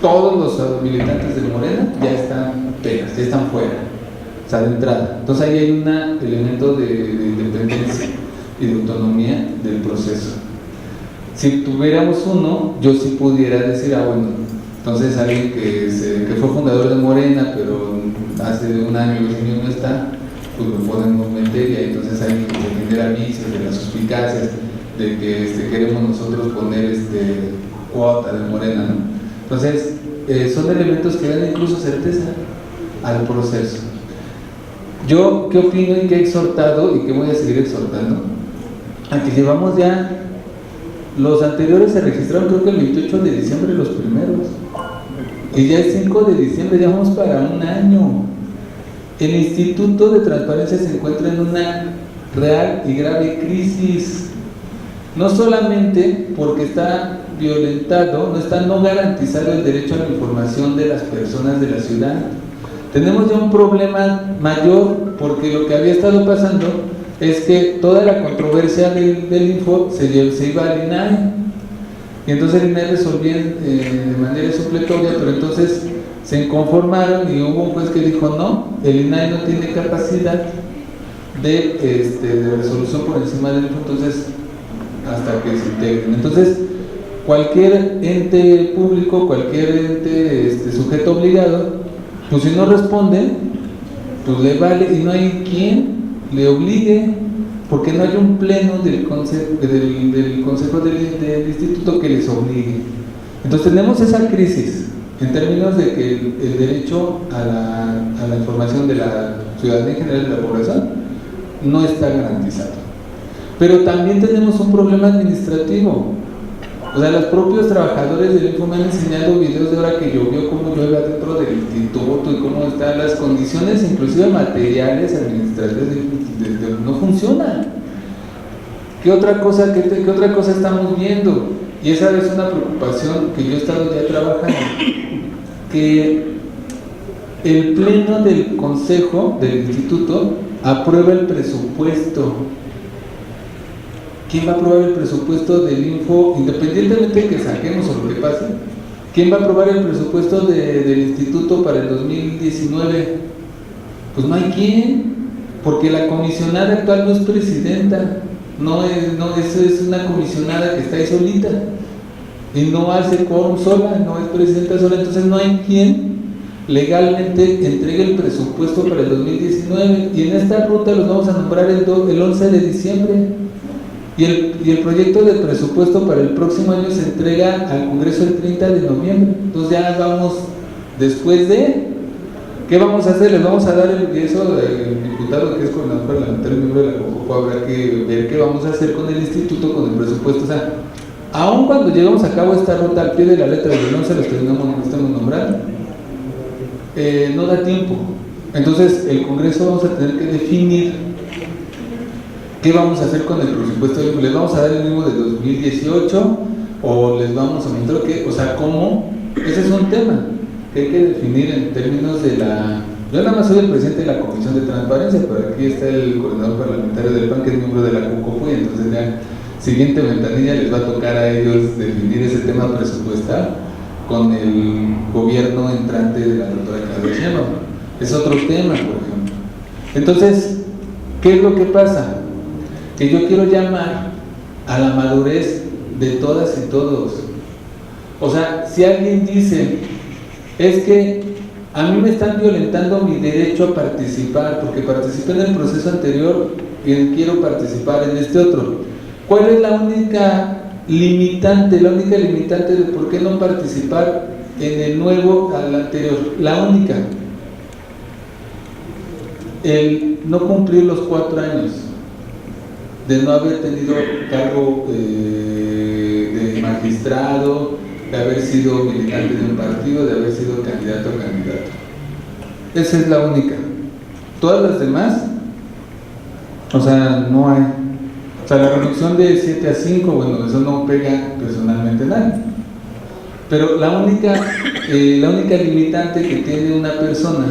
todos los militantes de Morena ya están pegas, ya están fuera, o sea, de entrada. Entonces ahí hay un elemento de independencia y de autonomía del proceso. Si tuviéramos uno, yo sí pudiera decir, bueno, entonces alguien que fue fundador de Morena, pero hace 1 año o 2 años no está, pues lo podemos meter, y ahí entonces hay que genera vicios de las suspicacias de que queremos nosotros poner cuota de Morena, ¿no? Entonces, son elementos que dan incluso certeza al proceso. Yo, ¿qué opino y qué he exhortado y qué voy a seguir exhortando? A que llevamos ya, los anteriores se registraron creo que el 28 de diciembre los primeros, y ya el 5 de diciembre ya vamos para 1 año. El Instituto de Transparencia se encuentra en una real y grave crisis, no solamente porque está violentado, no garantizado el derecho a la información de las personas de la ciudad. Tenemos ya un problema mayor, porque lo que había estado pasando es que toda la controversia del Info se iba al INAI, y entonces el INAI resolvía de manera supletoria, pero entonces se inconformaron y hubo un juez que dijo no, el INAI no tiene capacidad de resolución por encima del Info, entonces hasta que se integren. Entonces, cualquier ente público, cualquier ente sujeto obligado, pues si no responde, pues le vale, y no hay quien le obligue, porque no hay un pleno del consejo del instituto que les obligue. Entonces tenemos esa crisis en términos de que el derecho a la información de la ciudadanía en general, de la población, no está garantizado. Pero también tenemos un problema administrativo. O sea, los propios trabajadores del Info me han enseñado videos de ahora que llovió, cómo llueve adentro del instituto y cómo están las condiciones, inclusive materiales, administrativas, no funcionan. ¿Qué otra cosa estamos viendo? Y esa es una preocupación que yo he estado ya trabajando, que el pleno del consejo del instituto aprueba el presupuesto. ¿Quién va a aprobar el presupuesto del Info? Independientemente de que saquemos o lo que pase, ¿quién va a aprobar el presupuesto del instituto para el 2019? Pues no hay quién, porque la comisionada actual no es presidenta, es una comisionada que está ahí solita y no hace quórum sola, no es presidenta sola, entonces no hay quien legalmente entregue el presupuesto para el 2019, y en esta ruta los vamos a nombrar el 11 de diciembre. Y el proyecto de presupuesto para el próximo año se entrega al Congreso el 30 de noviembre. Entonces ya vamos después de ¿qué vamos a hacer? Les vamos a dar el diputado que es coordinador parlamentario, miembro de la COCOPO, habrá que ver qué vamos a hacer con el instituto, con el presupuesto. O sea, aun cuando llegamos a cabo esta ruta al pie de la letra y no se los estamos nombrando, no da tiempo. Entonces, el Congreso vamos a tener que definir qué vamos a hacer con el presupuesto. ¿Les vamos a dar el mismo de 2018 o les vamos a aumentar qué? O sea, ¿cómo? Ese es un tema que hay que definir en términos de la... Yo nada más soy el presidente de la Comisión de Transparencia, pero aquí está el coordinador parlamentario del PAN, que es miembro de la COCOPO, y entonces ya siguiente ventanilla les va a tocar a ellos definir ese tema presupuestal con el gobierno entrante de la doctora Claudia Sheinbaum. Es otro tema, por ejemplo. Entonces, ¿qué es lo que pasa? Que yo quiero llamar a la madurez de todas y todos. O sea, si alguien dice, es que a mí me están violentando mi derecho a participar, porque participé en el proceso anterior y quiero participar en este otro. ¿Cuál es la única limitante? La única limitante de por qué no participar en el nuevo al anterior. La única. El no cumplir los 4 años de no haber tenido cargo de magistrado, de haber sido militante de un partido, de haber sido candidato o candidato. Esa es la única. Todas las demás, o sea, no hay. O sea, la reducción de 7 a 5, bueno, eso no pega personalmente a nadie. Pero la única limitante que tiene una persona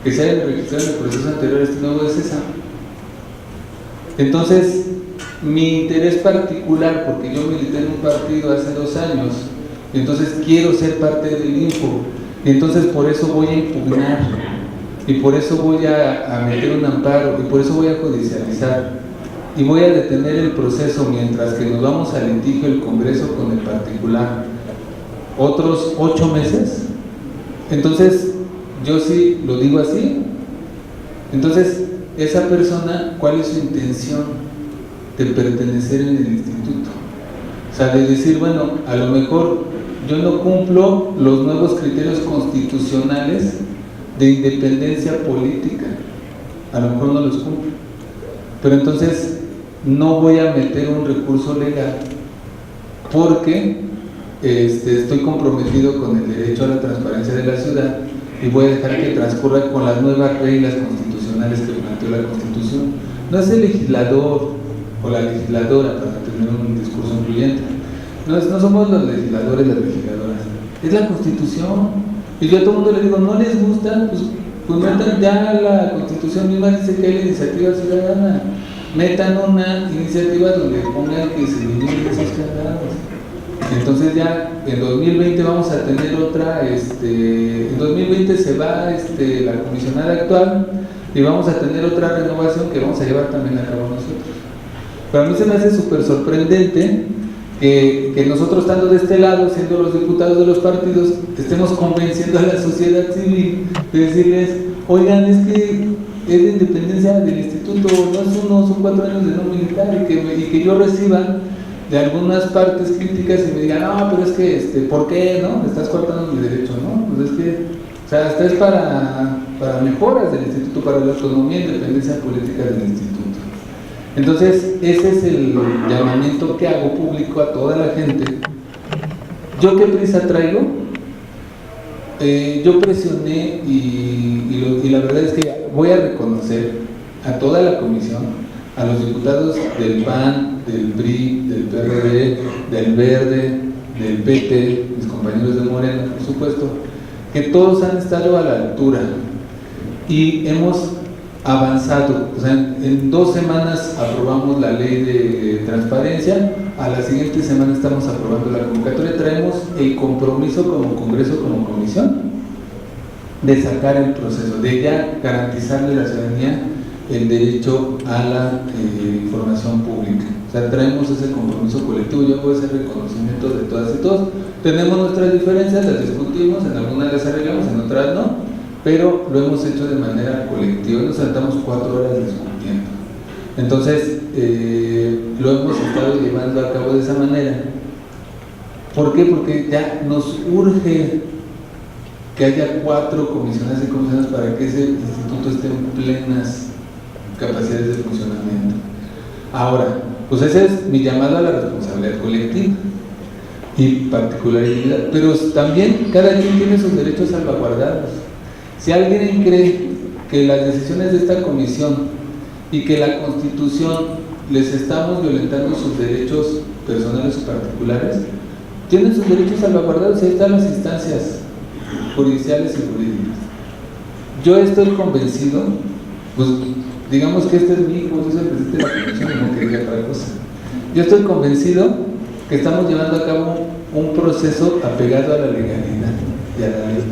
que se haya registrado en el proceso anterior a este nuevo es esa. Entonces, mi interés particular, porque yo milité en un partido hace 2 años, entonces quiero ser parte del Info, y entonces por eso voy a impugnar, y por eso voy a meter un amparo, y por eso voy a judicializar, y voy a detener el proceso mientras que nos vamos al litigio el Congreso con el particular, otros 8 meses. Entonces, yo sí lo digo así. Entonces, esa persona, ¿cuál es su intención de pertenecer en el instituto? O sea, de decir, bueno, a lo mejor yo no cumplo los nuevos criterios constitucionales de independencia política, a lo mejor no los cumplo, pero entonces no voy a meter un recurso legal porque estoy comprometido con el derecho a la transparencia de la ciudad y voy a dejar que transcurra con las nuevas reglas constitucionales que planteó la Constitución. No es el legislador o la legisladora, para tener un discurso incluyente, no somos los legisladores, las legisladoras, es la Constitución. Y yo a todo el mundo le digo, ¿no les gusta? Pues metan ya la Constitución misma, dice que hay la iniciativa ciudadana, metan una iniciativa donde pongan que se eliminen esos candados. Entonces ya en 2020 vamos a tener otra, en 2020 se va la comisionada actual y vamos a tener otra renovación que vamos a llevar también a cabo nosotros. Pero a mí se me hace súper sorprendente que nosotros estando de este lado, siendo los diputados de los partidos, estemos convenciendo a la sociedad civil de decirles, oigan, es que es de independencia del instituto, no es uno, son 4 años de no militar, y que yo reciba de algunas partes críticas y me digan, no, pero es que, ¿por qué, no? Estás cortando mi derecho, ¿no? Pues es que, o sea, hasta es para mejoras del instituto, para la autonomía e independencia política del instituto. Entonces, ese es el llamamiento que hago público a toda la gente. ¿Yo qué prisa traigo? Yo presioné y la verdad es que voy a reconocer a toda la comisión, a los diputados del PAN, del PRI, del PRD, del Verde, del PT, mis compañeros de Morena, por supuesto, que todos han estado a la altura y hemos avanzado. O sea, en 2 semanas aprobamos la ley de transparencia, a la siguiente semana estamos aprobando la convocatoria, traemos el compromiso como Congreso, como comisión, de sacar el proceso, de ya garantizarle a la ciudadanía el derecho a la información pública. O sea, traemos ese compromiso colectivo, yo hago ese reconocimiento de todas y todos. Tenemos nuestras diferencias, las discutimos, en algunas las arreglamos, en otras no, pero lo hemos hecho de manera colectiva, nos saltamos 4 horas discutiendo. Entonces, lo hemos estado llevando a cabo de esa manera. ¿Por qué? Porque ya nos urge que haya 4 comisionadas y comisionados para que ese instituto esté en plenas capacidades de funcionamiento. Ahora, pues ese es mi llamado a la responsabilidad colectiva y particularidad, pero también cada quien tiene sus derechos salvaguardados. Si alguien cree que las decisiones de esta comisión y que la Constitución les estamos violentando sus derechos personales o particulares, tienen sus derechos salvaguardados y ahí están las instancias judiciales y jurídicas. Yo estoy convencido, pues digamos que este es mi hijo, yo soy el presidente de la comisión y no quería otra cosa. Yo estoy convencido que estamos llevando a cabo un proceso apegado a la legalidad y a la ley,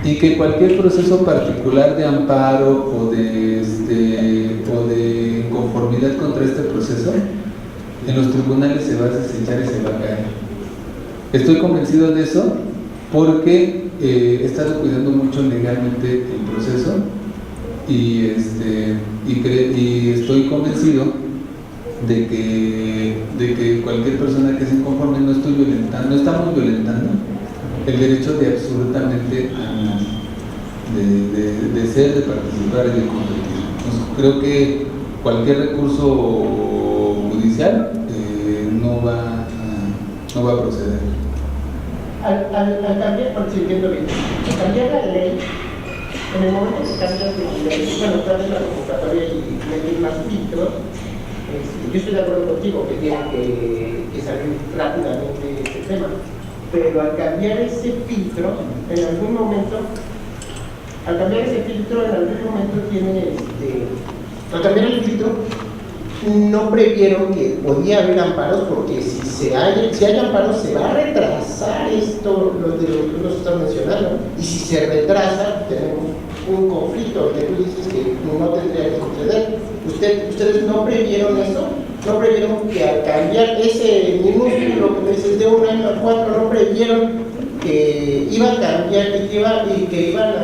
y que cualquier proceso particular de amparo o de conformidad contra este proceso en los tribunales se va a desechar y se va a caer. Estoy convencido de eso porque he estado cuidando mucho legalmente el proceso y estoy convencido de que cualquier persona que se inconforme no estamos violentando el derecho de absolutamente a nadie, de ser, de participar y de competir. Entonces, creo que cualquier recurso judicial no va a proceder. Al cambiar, por si entiendo bien, al cambiar la ley, en el momento que cambias de ley, bueno, traes la convocatoria y metes más filtros, yo estoy de acuerdo contigo que tiene que salir rápidamente este tema, pero al cambiar ese filtro, en algún momento tiene, al cambiar el filtro, no previeron que podía haber amparos, porque si hay amparos se va a retrasar esto, lo que nos están mencionando, y si se retrasa tenemos un conflicto que tú dices que no tendría que suceder. ¿Ustedes no previeron eso? ¿No previeron que al cambiar ese minúsculo que me dices de 1 año a 4, no previeron que iba a cambiar y que iban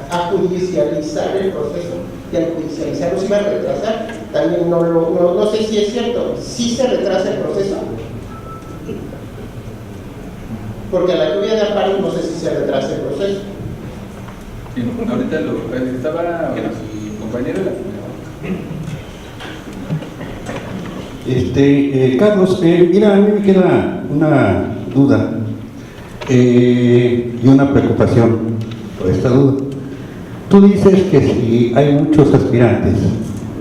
a judicializar el proceso? Y al judicializarlo se iba a retrasar. También no sé si es cierto, ¿sí se retrasa el proceso? Porque a la lluvia de amparos no sé si se retrasa el proceso. Sí, ahorita estaba el compañero. Carlos, mira, a mí me queda una duda y una preocupación por esta duda. Tú dices que si hay muchos aspirantes,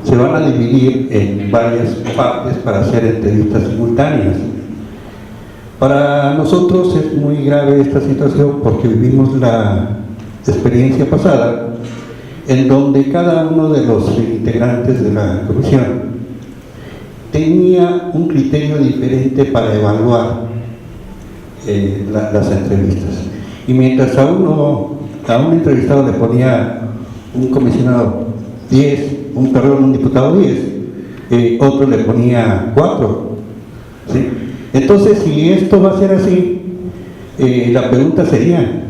se van a dividir en varias partes para hacer entrevistas simultáneas. Para nosotros es muy grave esta situación porque vivimos la experiencia pasada en donde cada uno de los integrantes de la comisión tenía un criterio diferente para evaluar las entrevistas. Y mientras a un entrevistado le ponía un comisionado 10, un diputado 10, otro le ponía 4. ¿Sí? Entonces, si esto va a ser así, la pregunta sería,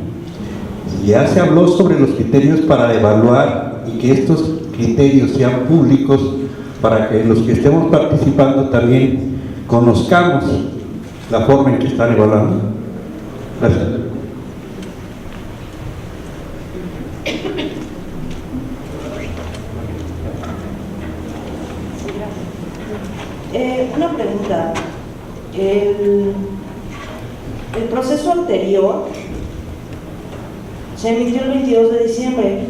ya se habló sobre los criterios para evaluar y que estos criterios sean públicos para que los que estemos participando también conozcamos la forma en que están evaluando. Gracias. Una pregunta. El proceso anterior se emitió el 22 de diciembre.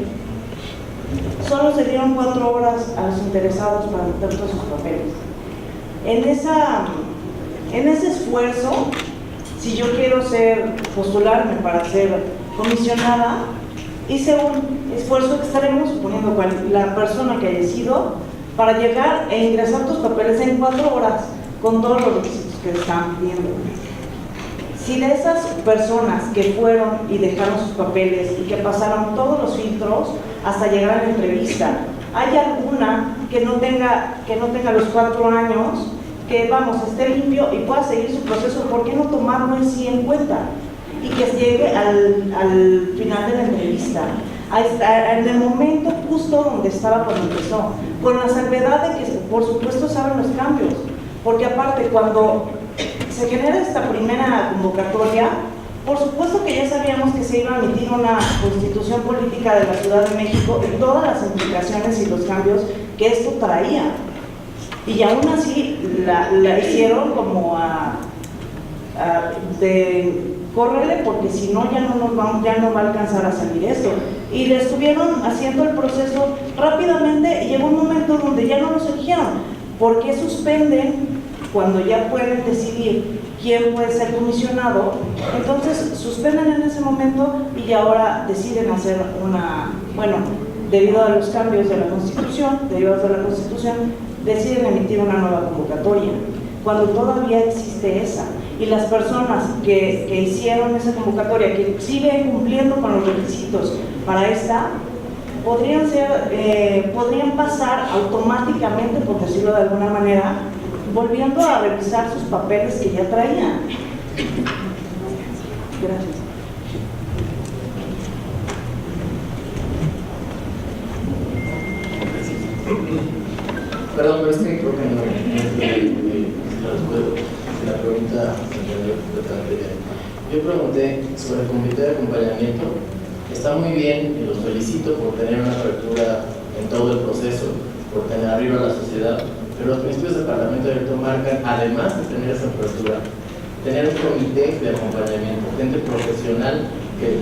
Solo se dieron 4 horas a los interesados para meter todos sus papeles. En ese esfuerzo, si yo quiero postularme para ser comisionada, hice un esfuerzo extremo, suponiendo la persona que haya sido, para llegar e ingresar tus papeles en 4 horas con todos los requisitos que están pidiendo. Si de esas personas que fueron y dejaron sus papeles y que pasaron todos los filtros hasta llegar a la entrevista, hay alguna que no tenga los 4 años, que esté limpio y pueda seguir su proceso, ¿por qué no tomarlo en sí en cuenta? Y que llegue al final de la entrevista, en el momento justo donde estaba cuando empezó, con la salvedad de que por supuesto saben los cambios, porque aparte cuando se genera esta primera convocatoria, Por supuesto que ya sabíamos que se iba a emitir una constitución política de la Ciudad de México y todas las implicaciones y los cambios que esto traía. Y aún así la hicieron como de córrele porque si no ya no va a alcanzar a salir esto. Y le estuvieron haciendo el proceso rápidamente y llegó un momento donde ya no los eligieron. ¿Por qué suspenden cuando ya pueden decidir quién puede ser comisionado? Entonces suspenden en ese momento y ahora deciden hacer debido a los cambios de la Constitución, deciden emitir una nueva convocatoria, cuando todavía existe esa. Y las personas que hicieron esa convocatoria, que siguen cumpliendo con los requisitos para esta, podrían pasar automáticamente, por decirlo de alguna manera, volviendo a revisar sus papeles que ya traían. Gracias. Perdón, pero es que creo que no la pregunta se entendió completamente bien. Yo pregunté sobre el comité de acompañamiento. Está muy bien y los felicito por tener una apertura en todo el proceso, por tener arriba a la sociedad, pero los principios del Parlamento Abierto marcan, además de tener esa apertura, tener un comité de acompañamiento, gente profesional que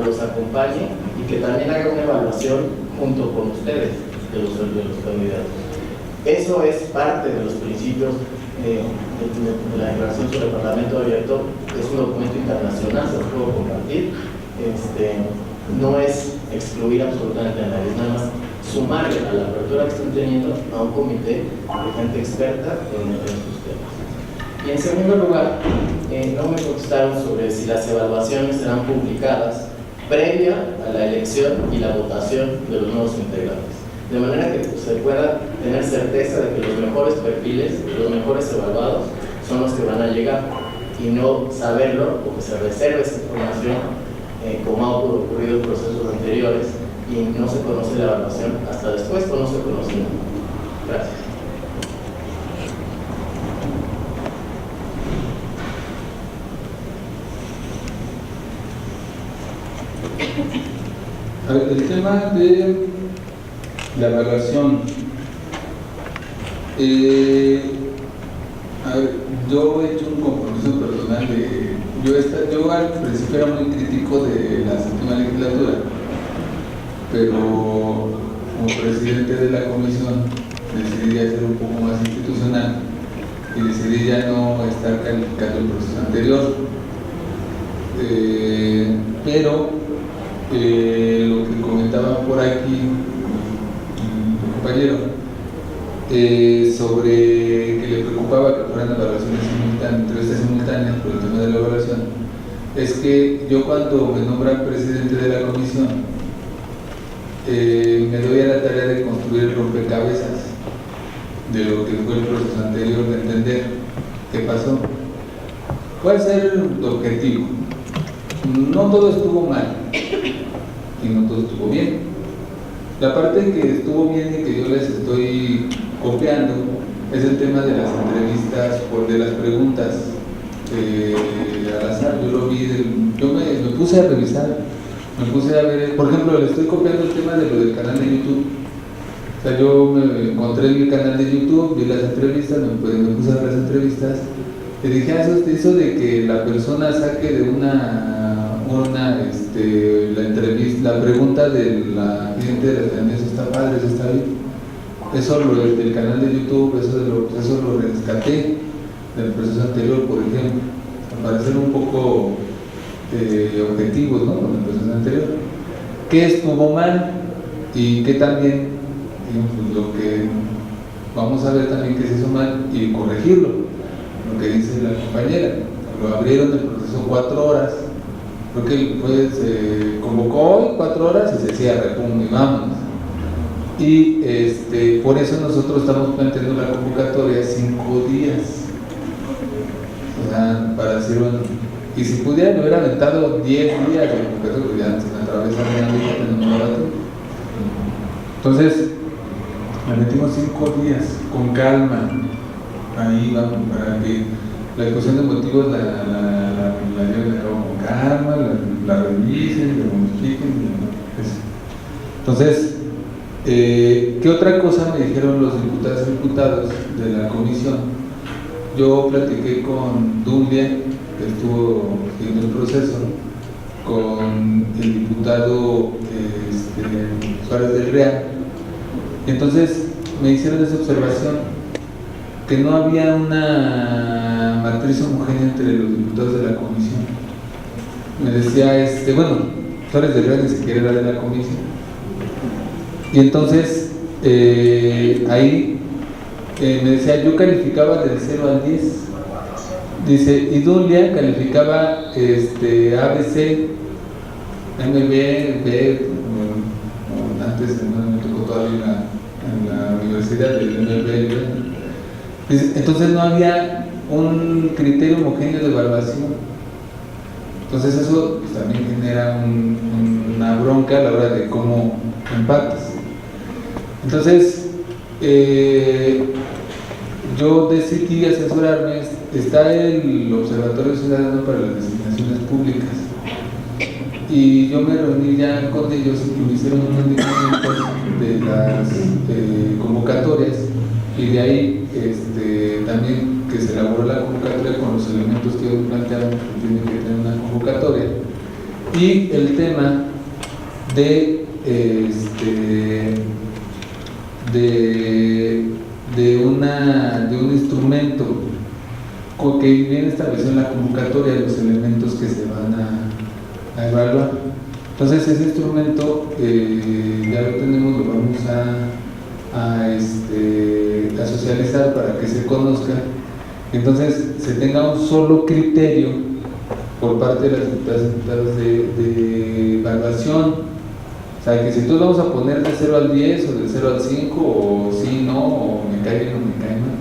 los acompañe y que también haga una evaluación junto con ustedes de los candidatos. Eso es parte de los principios de la Declaración sobre el Parlamento Abierto. Es un documento internacional, se lo puedo compartir. No es excluir absolutamente a nadie, es nada más sumarle a la apertura que están teniendo a un comité de gente experta en estos temas. Y en segundo lugar, no me contestaron sobre si las evaluaciones serán publicadas previa a la elección y la votación de los nuevos integrantes, de manera que se pueda tener certeza de que los mejores perfiles, los mejores evaluados son los que van a llegar, y no saberlo o que se reserve esa información como ha ocurrido en procesos anteriores y no se conoce la evaluación hasta después o no se conoce nada. Gracias. A ver, el tema de la evaluación. A ver, yo he hecho un compromiso personal de... Yo al principio era muy crítico de la séptima legislatura, pero como presidente de la comisión decidí ser un poco más institucional y decidí ya no estar calificando el proceso anterior. Pero lo que comentaba por aquí mi compañero sobre que le preocupaba que fueran evaluaciones simultáneas, entrevistas simultáneas por el tema de la evaluación, es que yo cuando me nombran presidente de la comisión me doy a la tarea de construir el rompecabezas de lo que fue el proceso anterior, de entender qué pasó. ¿Cuál es el objetivo? No todo estuvo mal y no todo estuvo bien. La parte que estuvo bien y que yo les estoy copiando es el tema de las entrevistas, de las preguntas al azar. Yo lo vi, me puse a revisar, me puse a ver, por ejemplo, le estoy copiando el tema de lo del canal de YouTube. O sea, yo me encontré en mi canal de YouTube, vi las entrevistas, me puse a ver las entrevistas y dije, eso de que la persona saque de la entrevista, la pregunta de la gente de la ciudadanía, eso está padre, eso está bien. Eso del canal de YouTube, eso lo rescaté del proceso anterior, por ejemplo, para ser un poco objetivos, ¿no?, con el proceso anterior. ¿Qué estuvo mal y qué también, pues, lo que vamos a ver también que se hizo mal y corregirlo? Lo que dice la compañera, lo abrieron el proceso 4 horas, creo que se convocó hoy 4 horas y se cierra, pum, y vámonos. Y por eso nosotros estamos planteando la convocatoria 5 días, o sea, para hacer y si pudiera, me hubiera aventado 10 días de convocatoria, ya se me atravesa una lista en un rato. Entonces, le metimos 5 días con calma, ahí vamos, para que la exposición de motivos la lleven a cabo con calma, la revisen, la modifiquen. Eso. Entonces, ¿qué otra cosa me dijeron los diputados y diputadas de la comisión? Yo platiqué con Dulia, que estuvo siguiendo el proceso, con el diputado Suárez del Real. Entonces me hicieron esa observación, que no había una matriz homogénea entre los diputados de la comisión. Me decía, Suárez del Real ni siquiera era de la comisión. Y entonces ahí me decía, yo calificaba del 0 al 10. Dice, y Dulia calificaba ABC, MB, B, antes me tocó todavía en la universidad del MB. Entonces no había un criterio homogéneo de evaluación. Entonces eso pues, también genera una bronca a la hora de cómo empatas. Entonces, yo decidí asesorarme. Está el Observatorio Ciudadano para las Designaciones Públicas y yo me reuní ya con ellos y me hicieron unos lineamientos de las convocatorias, y de ahí también que se elaboró la convocatoria con los elementos que ellos plantearon que tiene que tener una convocatoria, y el tema de un instrumento que viene establecido en la convocatoria de los elementos que se van a evaluar. Entonces ese instrumento ya lo tenemos, lo vamos a socializar para que se conozca, entonces se tenga un solo criterio por parte de las diputadas de evaluación. O sea, que si todos vamos a poner de 0 al 10 o de 0 al 5 o sí, no, o me cae bien o me cae mal.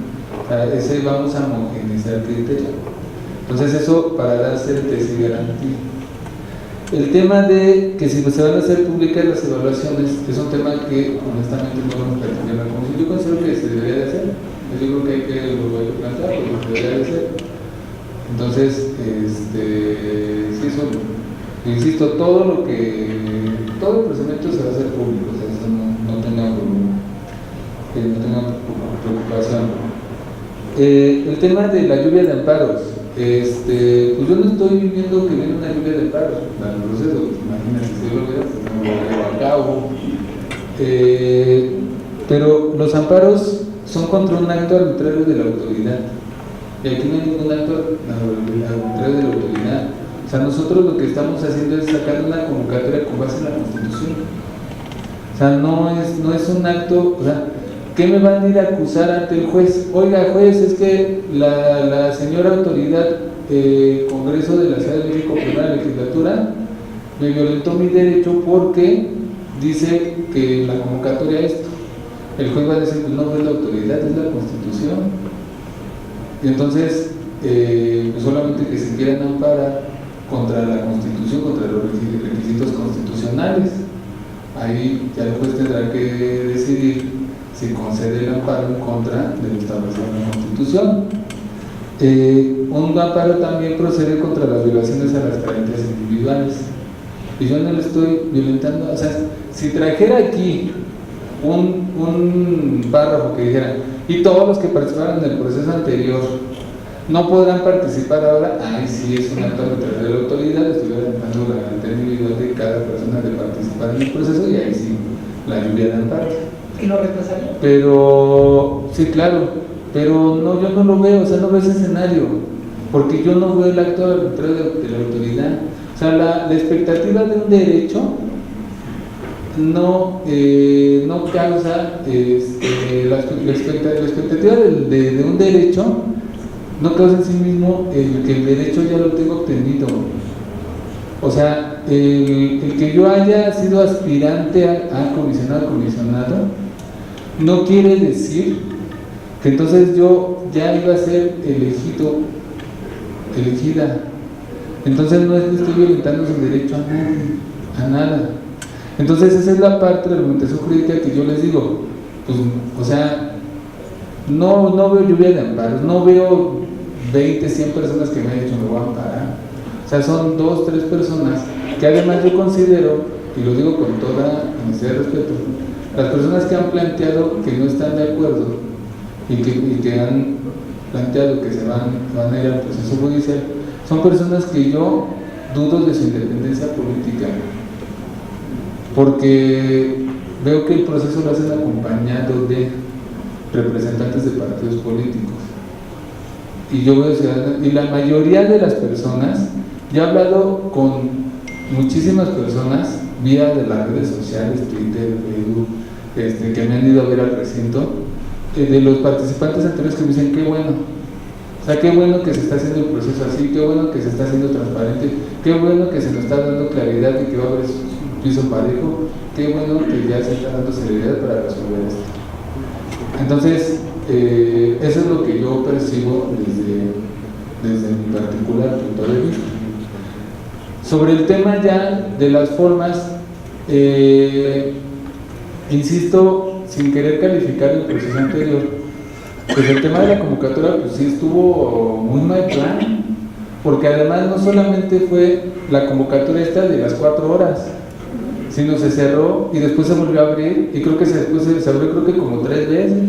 O sea, ese vamos a homogeneizar el criterio. Entonces eso para dar certeza y garantía. El tema de que si se van a hacer públicas las evaluaciones es un tema que honestamente no vamos a platicar en la comisión. Yo considero que se debería de hacer. Yo creo que hay que plantear porque se debería de hacer. Entonces, sí, eso, insisto, todo el procedimiento se va a hacer público, o sea, eso no tenga preocupación. El tema de la lluvia de amparos, pues yo no estoy viendo que viene una lluvia de amparos en el proceso, pues imagínate, si yo lo veo, pues no lo llevo a cabo. Pero los amparos son contra un acto arbitrario de la autoridad, y aquí no hay ningún acto arbitrario de la autoridad. O sea, nosotros lo que estamos haciendo es sacar una convocatoria con base en la Constitución. O sea, no es un acto, o sea, ¿qué me van a ir a acusar ante el juez? Oiga, juez, es que la señora autoridad Congreso de la Ciudad de México, primera legislatura, me violentó mi derecho porque dice que la convocatoria esto. El juez va a decir, pues no es la autoridad, es la Constitución. Y entonces, pues solamente que se quieran amparar contra la Constitución, contra los requisitos constitucionales. Ahí ya el juez tendrá que decidir si concede el amparo en contra de lo establecido en la Constitución. Un amparo también procede contra las violaciones a las garantías individuales. Y yo no le estoy violentando, o sea, si trajera aquí un párrafo que dijera, y todos los que participaron en el proceso anterior no podrán participar ahora, ahí sí es un acto arbitrario de la autoridad, estoy garantizando la garantía individual de cada persona de participar en el proceso, y ahí sí la lluvia de amparo. ¿Y lo retrasaría? Pero, sí, claro, pero no, yo no lo veo, o sea, no veo ese escenario, porque yo no veo el acto arbitrario de la autoridad. O sea, la expectativa de un derecho no causa, la expectativa de un derecho no causa en sí mismo que el derecho ya lo tengo obtenido. O sea, el que yo haya sido aspirante a comisionado, no quiere decir que entonces yo ya iba a ser elegida. Entonces no es que estoy violentando su derecho a nada. Entonces esa es la parte de la argumentación jurídica que yo les digo, pues, o sea, no veo lluvia de amparos, no veo 20, 100 personas que me han dicho me voy a amparar. O sea, son 2, 3 personas que además yo considero, y lo digo con toda necesidad de respeto, las personas que han planteado que no están de acuerdo y que han planteado que se van a ir al proceso judicial, son personas que yo dudo de su independencia política, porque veo que el proceso lo hacen acompañado de representantes de partidos políticos. Y yo veo ciudadanos, y la mayoría de las personas, yo he hablado con muchísimas personas vía de las redes sociales, Twitter, Facebook, que me han ido a ver al recinto, de los participantes anteriores que me dicen qué bueno, o sea, qué bueno que se está haciendo el proceso así, qué bueno que se está haciendo transparente, qué bueno que se nos está dando claridad y que va a haber un piso parejo, qué bueno que ya se está dando seriedad para resolver esto. Entonces, eso es lo que yo percibo desde mi particular punto de vista. Sobre el tema ya de las formas, insisto, sin querer calificar el proceso anterior, pues el tema de la convocatoria pues sí estuvo muy mal plan, porque además no solamente fue la convocatoria esta de las 4 horas, sino se cerró y después se volvió a abrir, y creo que después se abrió creo que como 3 veces.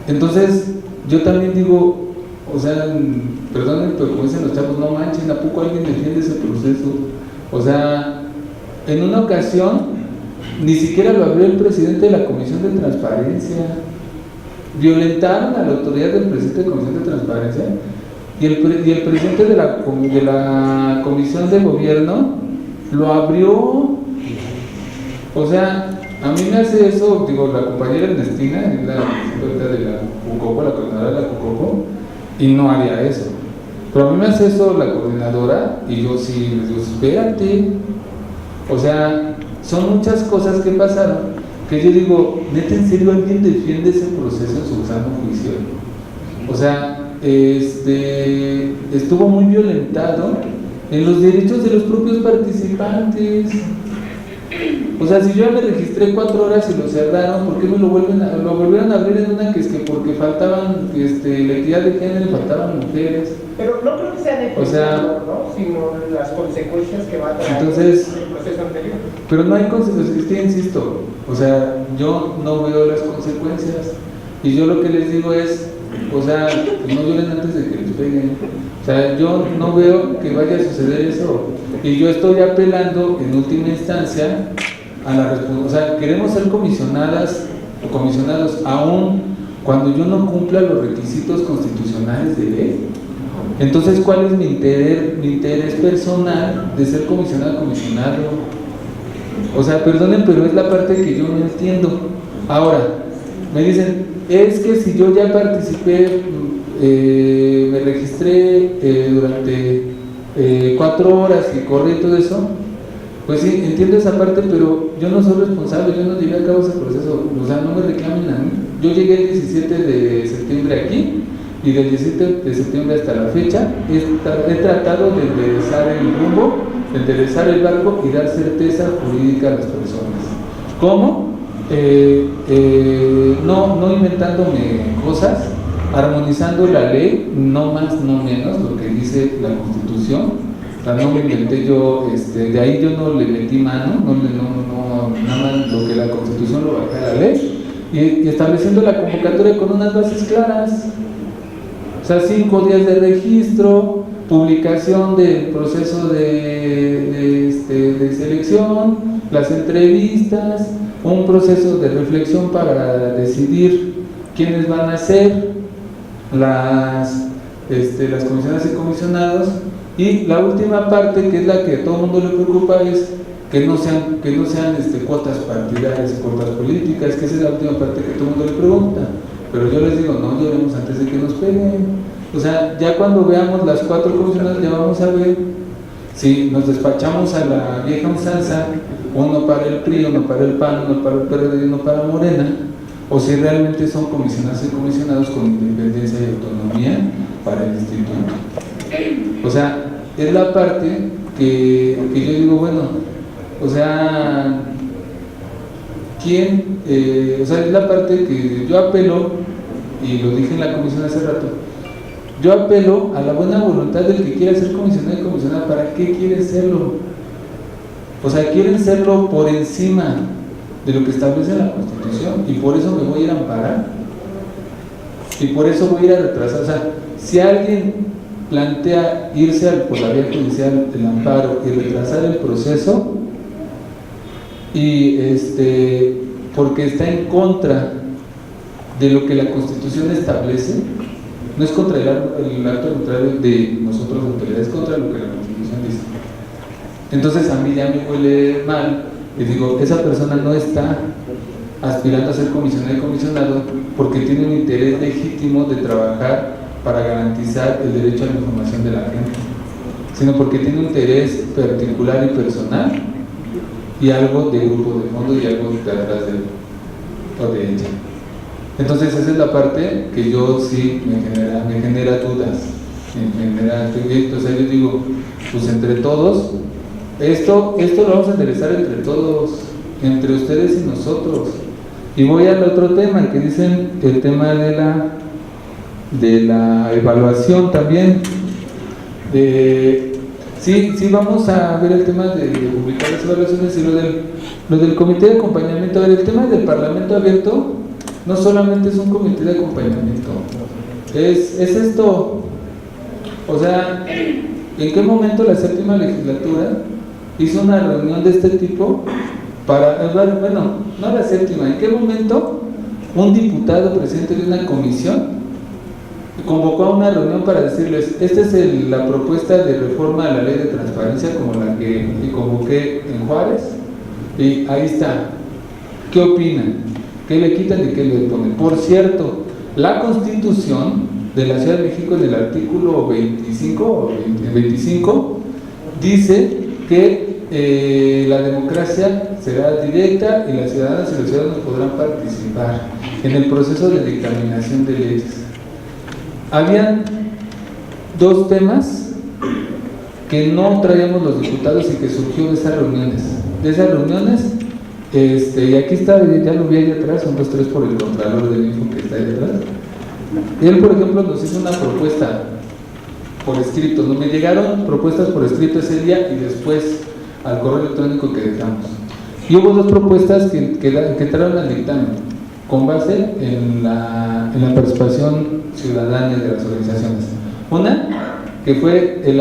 Entonces, yo también digo, o sea, perdonen, pero como dicen los chavos, no manchen, ¿a poco alguien defiende ese proceso? O sea, en una ocasión, ni siquiera lo abrió el presidente de la Comisión de Transparencia. Violentaron a la autoridad del presidente de la Comisión de Transparencia y el presidente de la Comisión de Gobierno lo abrió. O sea, a mí me hace eso, digo, la compañera Ernestina, la secretaria de la CUCOPO, la coordinadora de la CUCOPO, y no haría eso. Pero a mí me hace eso la coordinadora y yo sí les digo, espérate. O sea, son muchas cosas que pasaron que yo digo, neta, en serio, ¿alguien defiende ese proceso en su sano juicio? O sea, estuvo muy violentado en los derechos de los propios participantes. O sea, si yo me registré 4 horas y lo cerraron, ¿por qué me lo volvieron a abrir en una que es que porque faltaban la equidad de género, faltaban mujeres? Pero no creo que sea de ¿no? Sino las consecuencias que va a traer entonces, el proceso anterior. Pero no hay consecuencias, es que insisto, o sea, yo no veo las consecuencias y yo lo que les digo es, o sea, no lloren antes de que les peguen. O sea, yo no veo que vaya a suceder eso y yo estoy apelando en última instancia a la responsabilidad. O sea, queremos ser comisionadas o comisionados aún cuando yo no cumpla los requisitos constitucionales de ley. Entonces, ¿cuál es mi interés personal de ser comisionado? O sea, perdonen, pero es la parte que yo no entiendo. Ahora, me dicen, es que si yo ya participé, me registré durante 4 horas y corrí todo eso, pues sí, entiendo esa parte, pero yo no soy responsable, yo no llevé a cabo ese proceso, o sea, no me reclamen a mí. Yo llegué el 17 de septiembre aquí, y del 17 de septiembre hasta la fecha he tratado de enderezar el rumbo, de enderezar el barco y dar certeza jurídica a las personas. ¿Cómo? No inventándome cosas, armonizando la ley, no más, no menos, lo que dice la Constitución. O sea, no me inventé yo, de ahí yo no le metí mano, nada más lo que la Constitución lo bajé a la ley, y estableciendo la convocatoria con unas bases claras. O sea, 5 días de registro, publicación del proceso de selección, las entrevistas, un proceso de reflexión para decidir quiénes van a ser las comisionadas y comisionados, y la última parte, que es la que a todo el mundo le preocupa, es que no sean cuotas partidarias, cuotas políticas, que esa es la última parte que todo el mundo le pregunta. Pero yo les digo, no lloremos antes de que nos peguen. O sea, ya cuando veamos las 4 comisionadas, ya vamos a ver si nos despachamos a la vieja usanza, uno para el PRI, uno para el PAN, uno para el PRD y uno para Morena, o si realmente son comisionadas y comisionados con independencia y autonomía para el instituto. O sea, es la parte que yo digo, bueno, o sea, o sea, es la parte que yo apelo, y lo dije en la comisión hace rato, yo apelo a la buena voluntad del que quiera ser comisionado y comisionada. ¿Para qué quiere serlo? O sea, quieren serlo por encima de lo que establece la Constitución, y por eso me voy a ir a amparar, y por eso voy a ir a retrasar. O sea, si alguien plantea irse por la vía judicial del amparo y retrasar el proceso, y porque está en contra de lo que la Constitución establece, no es contra el acto contrario de nosotros, autoridades, es contra lo que la Constitución dice. Entonces a mí ya me huele mal y digo, esa persona no está aspirando a ser comisionado y comisionado porque tiene un interés legítimo de trabajar para garantizar el derecho a la información de la gente, sino porque tiene un interés particular y personal y algo de grupo de fondo y algo de atrás de ella. Entonces esa es la parte que yo sí me genera dudas, me genera proyectos. O sea, yo digo, pues entre todos, esto lo vamos a enderezar entre todos, entre ustedes y nosotros. Y voy al otro tema que dicen, el tema de la evaluación también. Sí, vamos a ver el tema de publicar las evaluaciones y lo del comité de acompañamiento. A ver, el tema del Parlamento Abierto no solamente es un comité de acompañamiento, es esto. O sea, ¿en qué momento la séptima legislatura hizo una reunión de este tipo bueno, no la séptima, ¿en qué momento un diputado presidente de una comisión convocó a una reunión para decirles, esta es la propuesta de reforma a la ley de transparencia como la que convoqué en Juárez, y ahí está, ¿qué opinan? ¿Qué le quitan y qué le ponen? Por cierto, la Constitución de la Ciudad de México, en el artículo 25 dice que la democracia será directa y las ciudadanas y los ciudadanos podrán participar en el proceso de dictaminación de leyes. Habían dos temas que no traíamos los diputados y que surgió de esas reuniones. Y aquí está, ya lo vi ahí atrás, son los tres por el contralor del info que está ahí atrás. Él, por ejemplo, nos hizo una propuesta por escrito. Me llegaron propuestas por escrito ese día y después al correo electrónico que dejamos. Y hubo dos propuestas que entraron al dictamen con base en la participación ciudadana de las organizaciones. Una, que fue el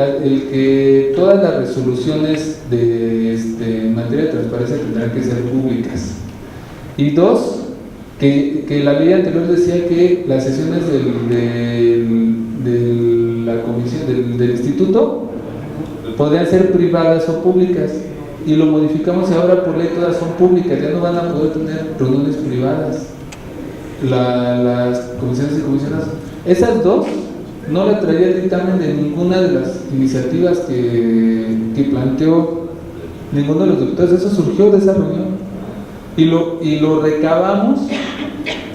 que todas las resoluciones en materia de transparencia tendrán que ser públicas. Y dos, que la ley anterior decía que las sesiones de la comisión del instituto podrían ser privadas o públicas, y lo modificamos y ahora por ley todas son públicas, ya no van a poder tener reuniones privadas las comisiones y comisionados. Esas dos no la traía el dictamen de ninguna de las iniciativas que planteó ninguno de los diputados. Eso surgió de esa reunión y lo recabamos.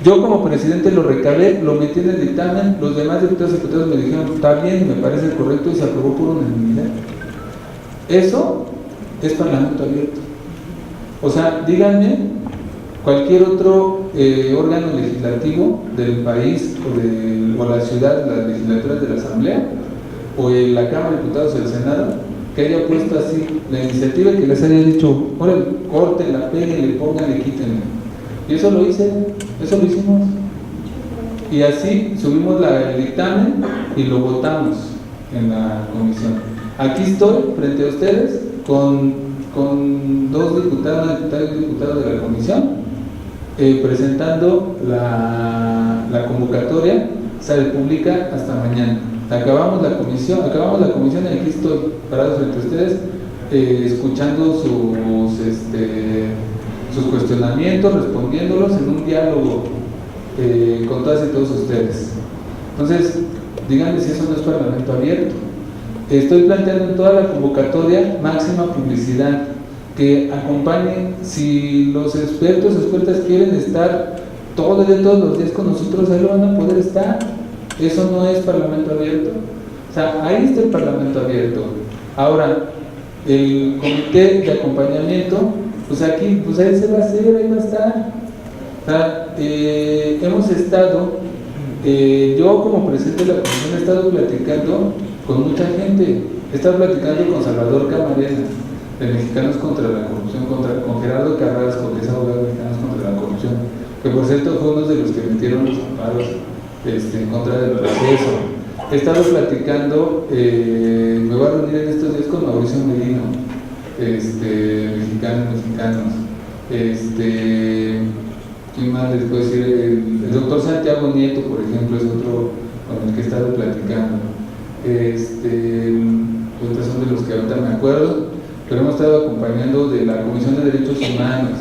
Yo como presidente lo recabé, lo metí en el dictamen, los demás diputados y diputadas me dijeron, está bien, me parece correcto, y se aprobó por unanimidad. Eso es Parlamento Abierto. O sea, díganme cualquier otro órgano legislativo del país o la ciudad, las legislaturas de la Asamblea o en la Cámara de Diputados o el Senado, que haya puesto así la iniciativa y que les haya dicho, órale, córtenla, péguenle, pónganle, quítenle. Y eso lo hicimos. Y así subimos el dictamen y lo votamos en la comisión. Aquí estoy frente a ustedes con dos diputados, una diputada y un diputado de la comisión, presentando la convocatoria. Se publica hasta mañana. Acabamos la comisión y aquí estoy parado frente a ustedes, escuchando sus cuestionamientos, respondiéndolos en un diálogo con todas y todos ustedes. Entonces, díganme si eso no es Parlamento Abierto. Estoy planteando en toda la convocatoria máxima publicidad, que acompañen. Si los expertos o expertas quieren estar todos los días con nosotros, ahí lo van a poder estar. Eso no es Parlamento Abierto. O sea, ahí está el Parlamento Abierto. Ahora, el comité de acompañamiento, pues aquí, pues ahí se va a hacer, ahí va a estar. O sea, hemos estado Yo como presidente de la comisión he estado platicando con mucha gente, he estado platicando con Salvador Camarena, de Mexicanos contra la Corrupción, con Gerardo Carrasco, que es abogado de Mexicanos contra la Corrupción, que por cierto fue uno de los que metieron los amparos en contra del proceso. He estado platicando, me voy a reunir en estos días con Mauricio Merino, mexicanos. ¿Quién más les puedo decir? El doctor Santiago Nieto, por ejemplo, es otro con el que he estado platicando. Otros son de los que ahorita me acuerdo, pero hemos estado acompañando de la Comisión de Derechos Humanos,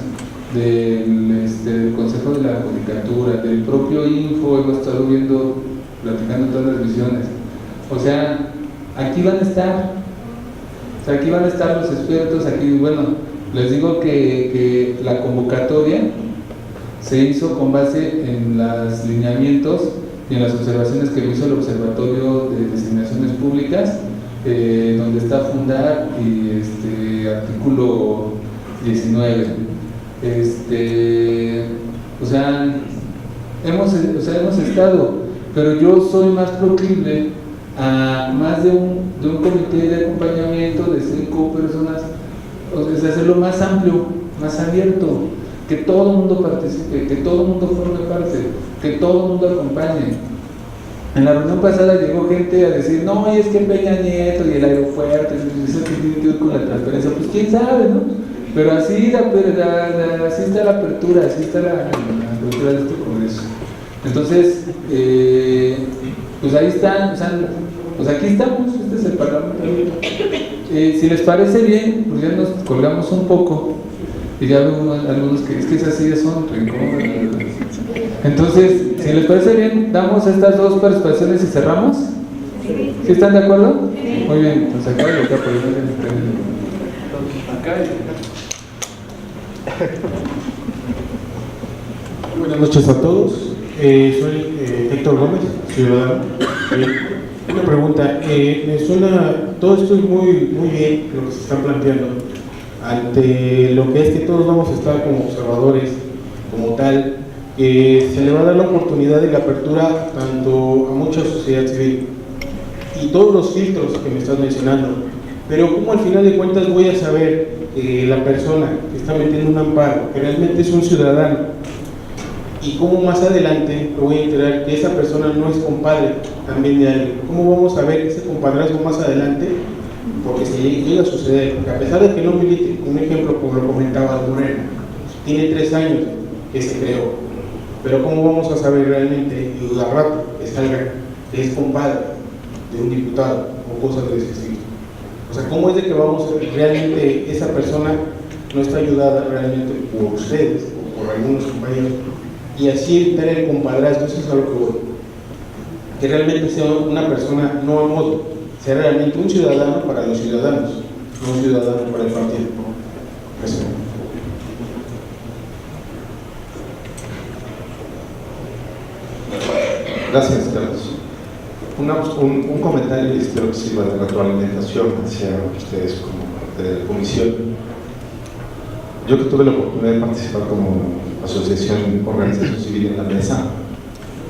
del Consejo de la Judicatura, del propio Info, hemos estado viendo, platicando todas las visiones. O sea, aquí van a estar, los expertos, aquí, bueno, les digo que la convocatoria se hizo con base en los lineamientos y en las observaciones que hizo el Observatorio de Designaciones Públicas, donde está fundar y artículo 19. Hemos estado, pero yo soy más proclive a más de un comité de acompañamiento de 5 personas, o sea, hacerlo más amplio, más abierto, que todo el mundo participe, que todo el mundo forme parte, que todo el mundo acompañe. En la reunión pasada llegó gente a decir, no, es que Peña Nieto y el aeropuerto, eso que tiene que ver con la transparencia, pues quién sabe, ¿no? Pero así está la apertura, así está la apertura de este Congreso. Entonces, pues ahí están, o sea, pues aquí estamos, este es el Parlamento. Si les parece bien, pues ya nos colgamos un poco. Y ya veo algunos que es que esas sillas son incómodas. Entonces, si les parece bien, damos estas 2 participaciones y cerramos. ¿Sí están de acuerdo? Muy bien, pues acá y acá por Buenas noches a todos. Soy Héctor Gómez, ciudadano. Una pregunta. Me suena, todo esto es muy bien lo que se está planteando. Ante lo que es que todos vamos a estar como observadores, como tal, se le va a dar la oportunidad de la apertura tanto a mucha sociedad civil y todos los filtros que me estás mencionando. Pero ¿cómo al final de cuentas voy a saber la persona que está metiendo un amparo, que realmente es un ciudadano? Y cómo más adelante me voy a enterar que esa persona no es compadre también de alguien. ¿Cómo vamos a ver ese compadrazgo más adelante? Porque si llega a suceder, que a pesar de que no milite, un ejemplo como lo comentaba Moreno, tiene 3 años que se creó, pero ¿cómo vamos a saber realmente y al rato que salga que es compadre de un diputado o cosas de ese estilo? O sea, ¿cómo es de que vamos a ver realmente esa persona no está ayudada realmente por ustedes o por algunos compañeros? Y así evitar el compadrazgo, eso es a lo que voy. Que realmente sea una persona no a modo, sea realmente un ciudadano para los ciudadanos, no un ciudadano para el partido. Gracias. Gracias, Carlos. Un comentario y espero que sirva de retroalimentación hacia ustedes como parte de la comisión. Yo que tuve la oportunidad de participar como asociación, organización civil en la mesa,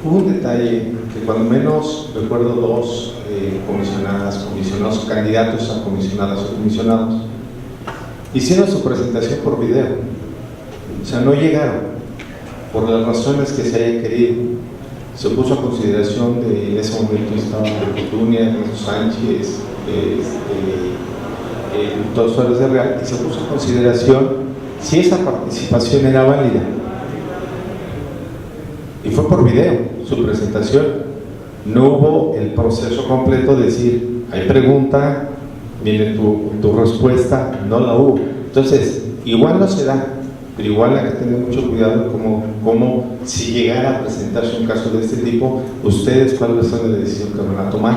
hubo un detalle que cuando menos recuerdo 2 comisionados, candidatos a comisionadas o comisionados, hicieron su presentación por video. O sea, no llegaron por las razones que se haya querido. Se puso a consideración de, en ese momento estaba Fortunia, Ernesto Sánchez, Doctor Suárez de Real, y se puso a consideración si esa participación era válida. Y fue por video su presentación. No hubo el proceso completo de decir, hay pregunta, viene tu respuesta, no la hubo. Entonces, igual no se da, pero igual hay que tener mucho cuidado como si llegara a presentarse un caso de este tipo, ustedes cuáles son la decisión que van a tomar.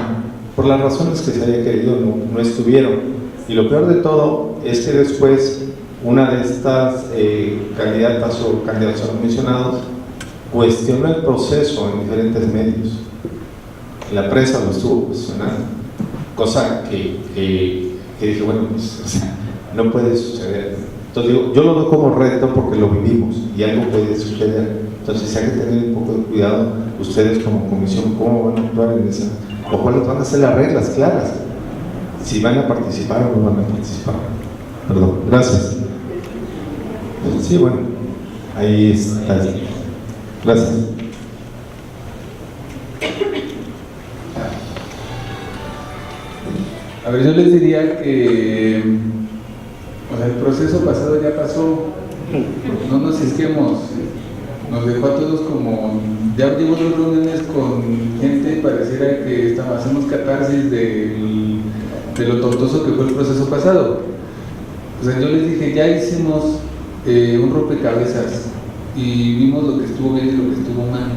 Por las razones que se haya querido, no estuvieron. Y lo peor de todo es que después una de estas candidatas o candidatos a comisionados cuestionó el proceso en diferentes medios. La prensa lo estuvo cuestionando, cosa que dije, bueno, pues, o sea, no puede suceder. Entonces digo, yo lo veo como reto porque lo vivimos y algo puede suceder. Entonces hay que tener un poco de cuidado ustedes como comisión, cómo van a actuar en esa, o cuáles van a ser las reglas claras, si van a participar o no van a participar. Perdón, gracias. Sí, bueno, ahí está. Gracias. A ver, yo les diría que o sea, el proceso pasado ya pasó, no nos isquemos, nos dejó a todos como, ya llevo 2 reuniones con gente y pareciera que hacemos catarsis de lo tortuoso que fue el proceso pasado. O sea, yo les dije, ya hicimos un rompecabezas y vimos lo que estuvo bien y lo que estuvo mal.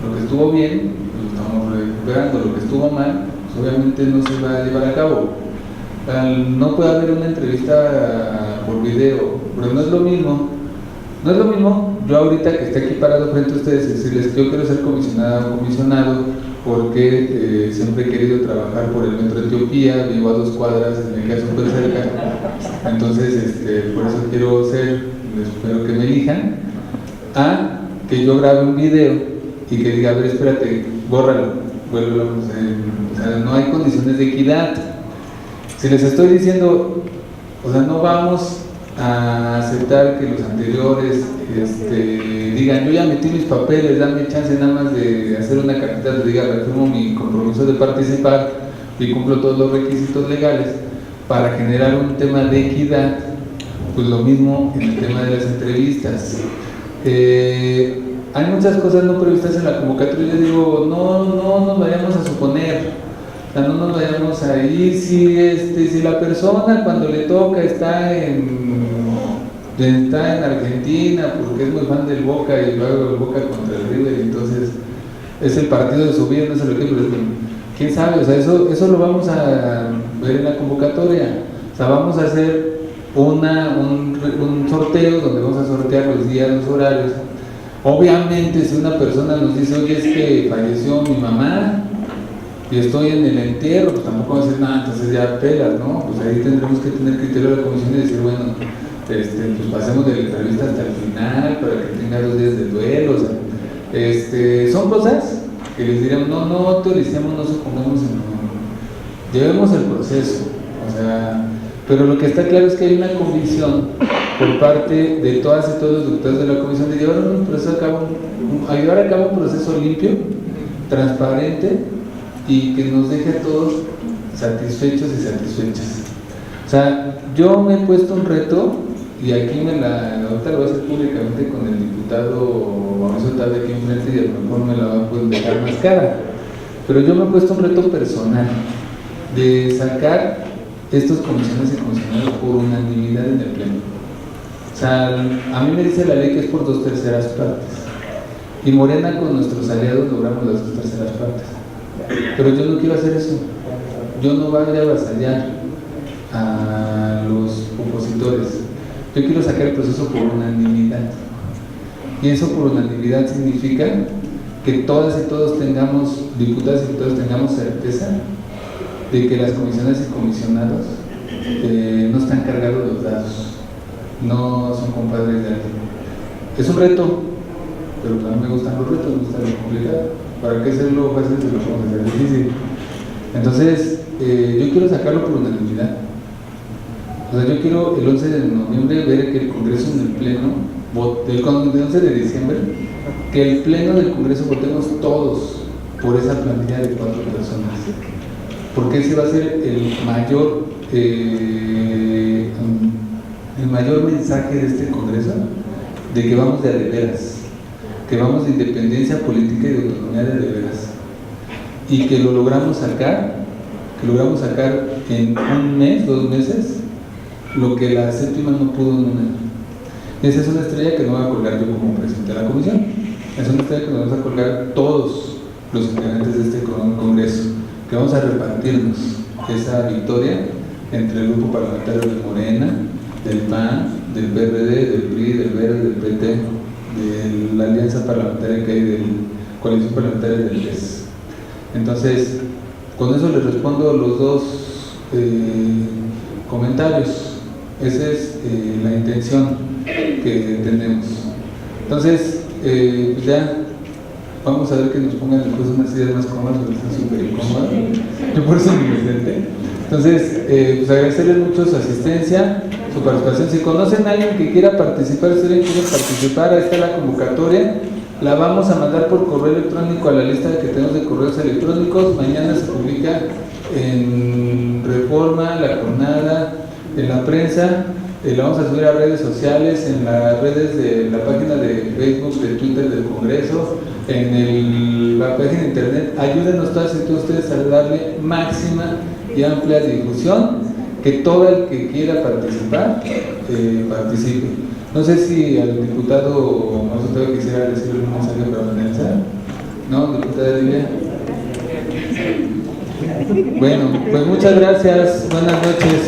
Lo que estuvo bien, lo estamos recuperando, lo que estuvo mal, pues obviamente no se va a llevar a cabo. No puede haber una entrevista por video, pero no es lo mismo. No es lo mismo yo ahorita que esté aquí parado frente a ustedes y decirles que yo quiero ser comisionada o comisionado porque siempre he querido trabajar por el metro de Etiopía, vivo a 2 cuadras, me queda súper cerca, entonces por eso quiero ser, espero que me elijan, a que yo grabe un video y que diga, a ver, espérate, bórralo, vuélvelo, o sea, no hay condiciones de equidad. Si les estoy diciendo, o sea, no vamos a aceptar que los anteriores digan, yo ya metí mis papeles, dame chance nada más de hacer una carpeta donde diga, reafirmo mi compromiso de participar y cumplo todos los requisitos legales para generar un tema de equidad. Pues lo mismo en el tema de las entrevistas. Hay muchas cosas no previstas en la convocatoria. Yo digo, no nos vayamos a suponer, o sea, no nos vayamos a ir. Si la persona cuando le toca está en Argentina porque es muy fan del Boca y luego el Boca contra el River, entonces es el partido de su vida, no sé lo que, pero quién sabe, o sea, eso lo vamos a ver en la convocatoria. O sea, vamos a hacer un sorteo donde vamos a sortear los días, los horarios. Obviamente, si una persona nos dice, oye, es que falleció mi mamá y estoy en el entierro, pues tampoco vamos a decir nada, entonces ya pelas, ¿no? Pues ahí tendremos que tener criterio de la comisión y decir, bueno, pues pasemos de la entrevista hasta el final para que tenga 2 días de duelo. O sea, son cosas que les diremos, no autoricemos, no supongamos, llevemos el proceso. O sea, pero lo que está claro es que hay una convicción por parte de todas y todos los diputados de la comisión de llevar un proceso llevar a cabo un proceso limpio, transparente y que nos deje a todos satisfechos y satisfechas. O sea, yo me he puesto un reto y aquí ahorita lo voy a hacer públicamente con el diputado Mauricio Tabe aquí enfrente y a lo mejor me la va a poder dejar más cara, pero yo me he puesto un reto personal de sacar estos comisiones y comisionados por unanimidad en el pleno. O sea, a mí me dice la ley que es por 2/3 partes y Morena con nuestros aliados logramos las 2/3 partes, pero yo no quiero hacer eso. Yo no voy a avasallar a los opositores. Yo quiero sacar el proceso por unanimidad. Y eso por unanimidad significa que todas y todos tengamos, diputadas y diputados, tengamos certeza de que las comisiones y comisionados no están cargados los dados, no son compadres de alguien. Es un reto, pero a mí me gustan los retos, me gusta lo complicado. ¿Para qué hacerlo fácil si lo podemos hacer difícil? Entonces, yo quiero sacarlo por unanimidad. O sea, yo quiero el 11 de noviembre ver que el Congreso en el Pleno, el 11 de diciembre, que el Pleno del Congreso votemos todos por esa plantilla de 4 personas. Porque ese va a ser el mayor mensaje de este Congreso, de que vamos de veras, que vamos de independencia política y de autonomía de veras. Y que lo logramos sacar, en un mes, 2 meses, lo que la séptima no pudo en un año. Esa es una estrella que no voy a colgar yo como presidente de la comisión, es una estrella que nos vamos a colgar todos los integrantes de este Congreso, que vamos a repartirnos esa victoria entre el grupo parlamentario de Morena, del PAN, del PRD, del PRI, del Verde, del PT, de la alianza parlamentaria que hay, de la coalición parlamentaria del PES. Entonces, con eso les respondo los 2 comentarios. Esa es la intención que tenemos. Entonces, pues ya vamos a ver que nos pongan después unas sillas más cómodas, porque están súper incómodas. Yo por eso me presenté. Entonces, pues agradecerles mucho su asistencia, su participación. Si conocen a alguien que quiera participar, si alguien quiere participar, ahí está la convocatoria. La vamos a mandar por correo electrónico a la lista que tenemos de correos electrónicos. Mañana se publica en Reforma, La Jornada, en la prensa. La vamos a subir a redes sociales, en las redes de la página de Facebook, de Twitter del Congreso, en la página de internet. Ayúdenos todas y todos ustedes a darle máxima y amplia difusión, que todo el que quiera participar, participe. No sé si al diputado Mazueta quisiera decirle un mensaje para finalizar. ¿No, diputada Lilia? Bueno, pues muchas gracias. Buenas noches.